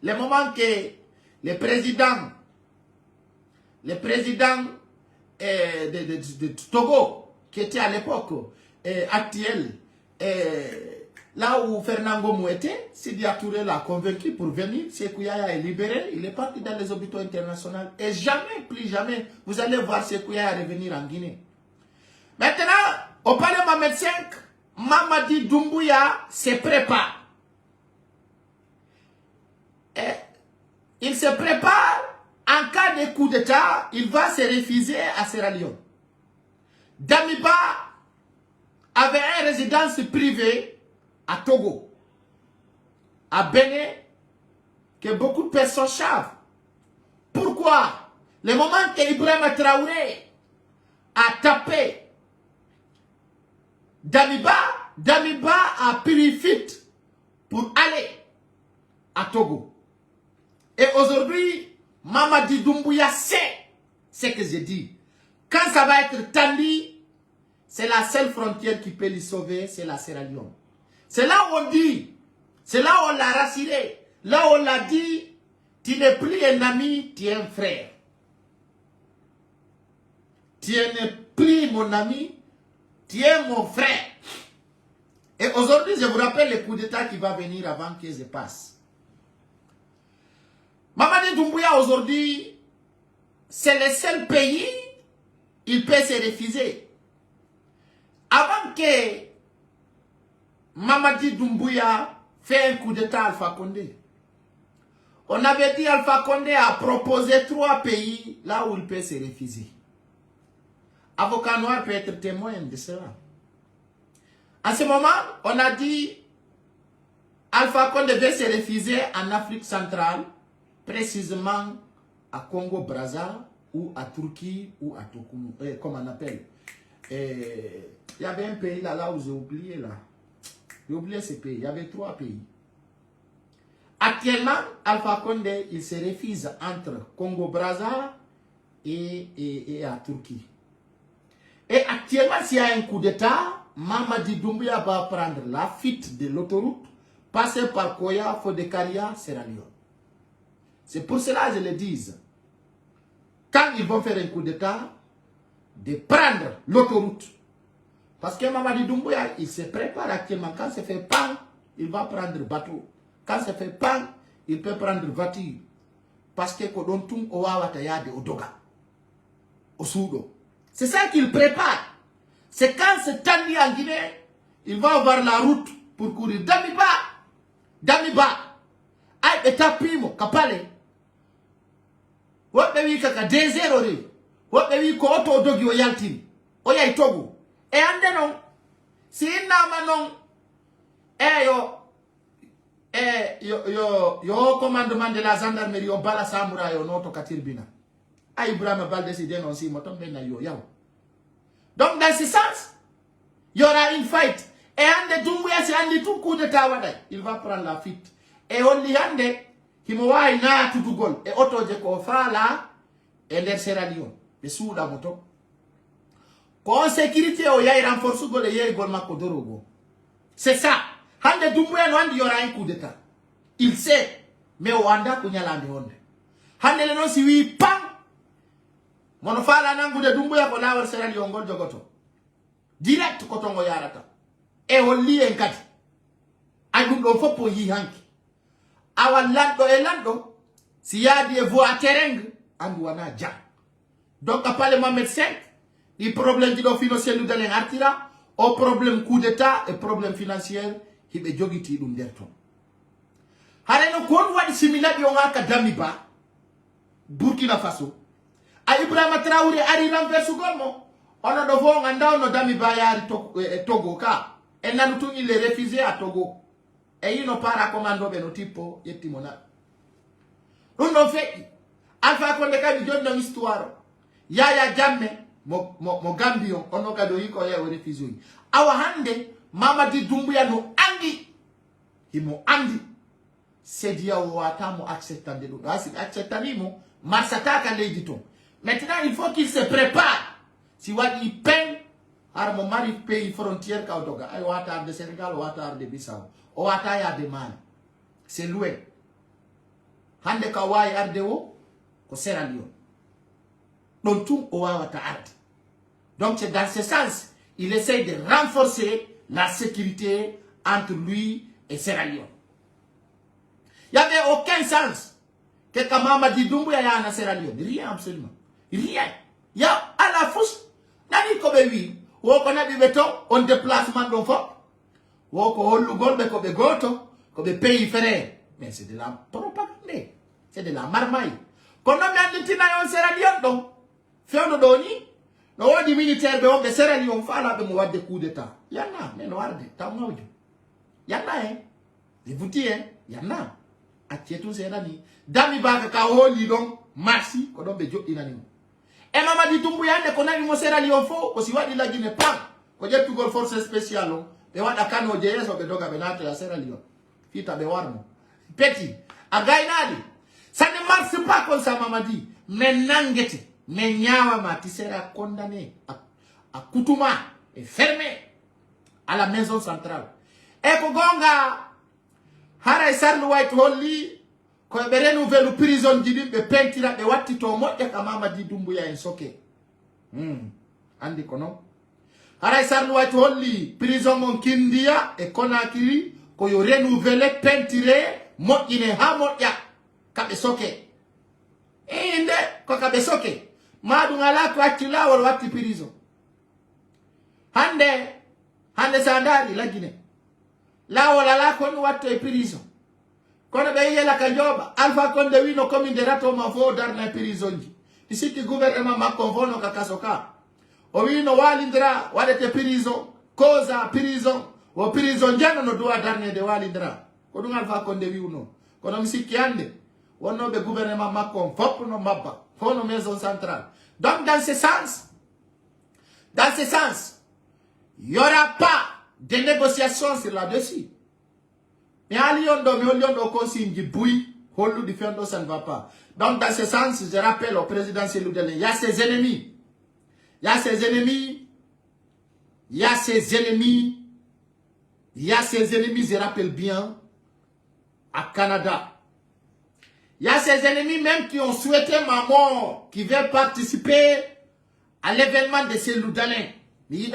le moment que le président de Togo, qui était à l'époque actuelle, là où Fernand Ngomou était, Sidya Touré l'a convaincu pour venir. Sékou Yaya est libéré, il est parti dans les hôpitaux internationaux. Et jamais, plus jamais, vous allez voir Sékou Yaya revenir en Guinée. Maintenant, au palais Mohamed V, Mamadi Doumbouya se prépare. Et il se prépare, en cas de coup d'État, il va se réfugier à Sierra Leone. Damiba avait une résidence privée à Togo, à Bénin, que beaucoup de personnes savent. Pourquoi? Le moment que Ibrahima Traoré a tapé Damiba a pris fuite pour aller à Togo. Et aujourd'hui, Mamadi Doumbouya sait ce que j'ai dit. Quand ça va être tendu, c'est la seule frontière qui peut lui sauver, c'est la Sierra Leone. C'est là où on dit, c'est là où on l'a rassuré, là où on l'a dit, tu n'es plus un ami, tu es un frère. Tu n'es plus mon ami, tu es mon frère. Et aujourd'hui, je vous rappelle le coup d'État qui va venir avant que je passe. Mamadi Doumbouya aujourd'hui, c'est le seul pays il peut se refuser. Avant que Mamadi Doumbouya fait un coup d'état à Alpha Condé, on avait dit Alpha Condé a proposé 3 pays là où il peut se refuser. Avocat Noir peut être témoin de cela. À ce moment, on a dit Alpha Condé devait se refuser en Afrique centrale, précisément à Congo-Brazza, ou à Turquie, ou à Tokoumou, comme on appelle. Il y avait un pays là où j'ai oublié là. J'ai oublié ce pays. Il y avait 3 pays. Actuellement, Alpha Condé, il se refuse entre Congo-Brazza et à Turquie. Et actuellement, s'il y a un coup d'État, Mamadi Doumbouya va prendre la fuite de l'autoroute, passer par Koya, Fodekaria, Sierra Leone. C'est pour cela que je le dis. Quand ils vont faire un coup d'État, de prendre l'autoroute. Parce que Mamadi Doumbouya, il se prépare actuellement. Quand ça fait pan, il va prendre bateau. Quand ça fait pan, il peut prendre voiture. Parce que Kodontum Owawataya de Odoga. Au Soudo. C'est ça qu'il prépare. C'est quand c'est tendu en Guinée, il va avoir la route pour courir. Damiba. Aïe, et tapimo, kapale. What wi kaka désert ori. What wi ko auto dogi o yaltin. Oya itogo. E ande non. Si nama non. Yo commandement de la gendarmerie au bala samouraï au noto katirbina. Aïe Ibrahima Baldé si dénonce motom ben na yo yaw. Donc dans ce sens, il y aura une fight. Et ande Doumbouya si ande tout coup de tawadai, il va prendre la fuite. Et on li ande Himowa ina tutugol e oto je ko fala e der Sierra Leone be suuda moto ko sécurité o yay renforce gol e yey gol makko dorogo. C'est ça. Hande Doumbouya no andi yora un coup d'état. Il sait mais o anda ko nyalande honde. Hande le non si wi pam mono fala nangude Doumbouya ko lawol Sierra Leone gol jogoto. Direct ko tongo yarata. E holli en kati. Ay dum do foppo yi hanki. Awa lando e lando, si yadi e voie tereng, andu wana ja. Donc, à parler Mohamed V, il problème di financier nous donne artira, au problème coup d'état et problème financier, il est jogiti dum derton. Hare no kon wadi simila di onga ka Damiba, Burkina Faso. A Ibrahima Traoré ari renverse golmo, ono do vo nganda ono Damiba yari Togo ka, e nanutu il est refusé à Togo. Et il n'a pas recommandé beno tipo yetimona. Nous non fait Alpha Condé ka bi jodna histoire. Yaya Jammeh mo Gambion ono ka do yiko ya refusé. Awa hande Mamadi Doumbouya no andi. Himo andi. Sedia wata mo acceptande do. Asi acceptani mo marsataka l'éditon. Maintenant il faut qu'il se prépare. Si wadi peine ar mo mari pays frontière ka odoga ay wata de Sénégal wata de Bissau. O ataya de man. C'est loin. Hande kawai ardeo ko Sierra Leone. Donc tout o wata arde. Donc c'est dans ce sens, il essaie de renforcer la sécurité entre lui et Sierra Leone. Il n'y avait aucun sens que Mamadi Doumbouya ya na Sierra Leone. Rien absolument. Rien. Il y a à la fousse. Nani kobe wi. Wo kona bi beton on déplacement don fort. Comme pays frères. Mais c'est de la propagande. C'est de la marmaille. Comme nous avons dit dans Sierra Leone, donc, faire doni, nous avons dit militaires, mais Sierra Leone, il y a des coups d'état. Il y en a, mais nous avons dit, il y en a, hein. Je vous dis, hein, il y en a. À Tietou Sierra Leone. Damiba Kaoli, donc, merci, qu'on a besoin d'inanimé. Et Mamadi Doumbouya, qu'on a vu Sierra Leone, faut, aussi, il a dit, ne pas, qu'on a tout force spéciale, be wada kano JS o be doga be nato ya Sierra Leone. Fita be warmo. Petit. Againadi. Ça ne marche pas comme ça, Mamadi. Mais nangete. Mais nyawa mati sera condamné à Koutouma et fermé à la maison centrale. Et Kogonga Haray Sarlu White Holly ko be renouveler prison didi be pentira be watti to modde ka Mamadi Doumbouya en soke. Andi kono. Haray Sarlu White Holly prison mon Kindia et Conakry ko yo renouveler pentire modine ha modya ka be soke. Inde ko ka be soke. Madu ngala ko atila wal wati prison. Hande sandari la Guinée. La wala la kon wati prison. Kono be yela kanjoba Alpha Condé wino commune de rato ma fo dar na prison. Ici ki gouvernement ma convono ka kasoka. O wino walindra wadete prison, causa prison, o prison jano no doa darne de walindra. Kodun Alpha Condé wino. Kono misiki ande wono be gouvernement ma fop no mabba, fo no maison centrale. Donc dans ce sens, il n'y aura pas de négociations sur là-dessus. Mais à Lyon, ça ne va pas. Donc dans ce sens, je rappelle au président Seloudelin, il y a ses ennemis. Il y a ses ennemis. Il y a ses ennemis. Il y a ses ennemis, je rappelle bien, à Canada. Il y a ses ennemis même qui ont souhaité ma mort, qui veulent participer à l'événement de Seloudelin. Il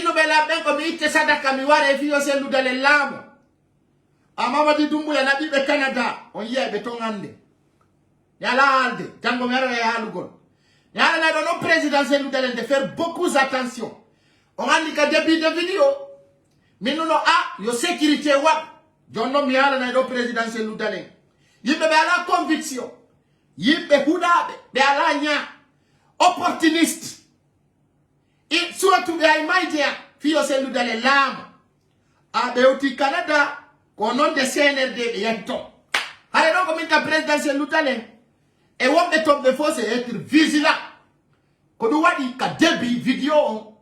nous bela ben comme il te sadaka miware fi yo Seloudelin lamo. Amamadi Doumbouya na bibe Canada, on y est béton ande. Yala alde, jango mero ya alugol. Yala na dono président Seloudelin de faire beaucoup attention. On a dit que depuis des vidéos, mais nous yo sécurité wa. Jono mi yala na do président Seloudelin. Yimbe be ala conviction. Yimbe hudabe be ala nya opportuniste. Et surtout be ay maidia fi yo Seloudelin lamo. A be oti Canada au nom de CNRD et Yanton. Alors, comme il y a président Seloudelin, et on est tombé faux, c'est être vigilant. Quand on voit qu'il y a des vidéos,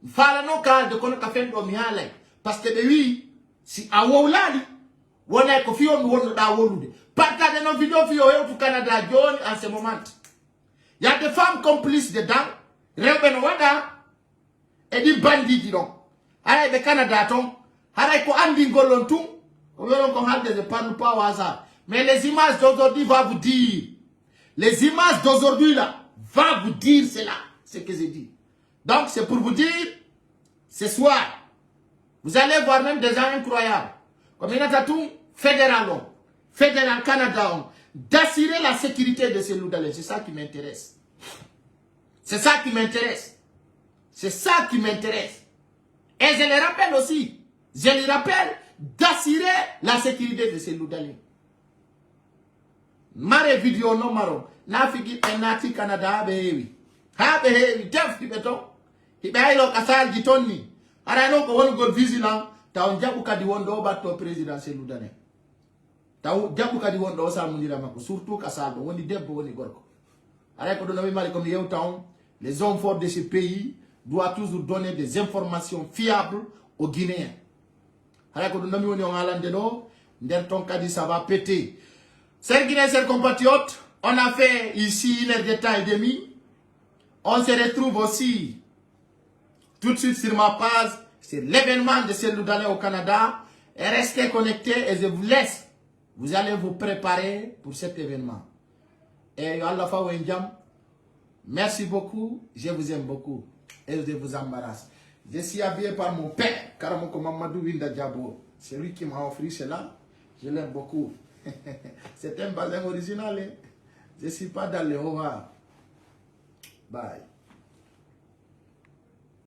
il faut que nous fassions des choses. Parce que oui, si à Woulali, on a confié au monde d'Awoulou. Partagez nos vidéos au Canada en ce moment. Il y a des femmes complices dedans, Reben Wada, et des bandits. Alors, le Canada, alors, il Andi Golontou. Je ne parle pas au hasard. Mais les images d'aujourd'hui vont vous dire. Les images d'aujourd'hui là vont vous dire cela. Ce que j'ai dit. Donc c'est pour vous dire. Ce soir. Vous allez voir même des gens incroyables. Comme il y a tout fédéral Canada. D'assurer la sécurité de Seloudelin. C'est ça qui m'intéresse. C'est ça qui m'intéresse. C'est ça qui m'intéresse. Et je le rappelle aussi. Je le rappelle. D'assurer la sécurité de Seloudelin. Mare vidéo no maro. Na figi enati Canada behewi. Ha behewi. Def ki beton. Ki behelo kasal jitoni. Ara no ko won go vigilant. Ta on jabu kadi wondo bato président Seloudelin. Ta on jabu kadi wondo sa mundira mako. Surtout kasal. Woni debbo woni gorko. Ara ko dono mi mali comme yew taon. Les hommes forts de ce pays doivent toujours donner des informations fiables aux Guinéens. Ça va péter. Chers Guinéens, chers compatriotes, on a fait ici 1 heure de temps et demi. On se retrouve aussi tout de suite sur ma page. C'est l'événement de Seloudelin au Canada. Et restez connectés et je vous laisse. Vous allez vous préparer pour cet événement. Et Allah fa wenjam. Merci beaucoup. Je vous aime beaucoup. Et je vous embarrasse. Je suis habillé par mon père, Karamoko Mamadou Winda Diabo. C'est lui qui m'a offert cela. Je l'aime beaucoup. C'est un bazin original. Je ne suis pas dans le haut. Bye.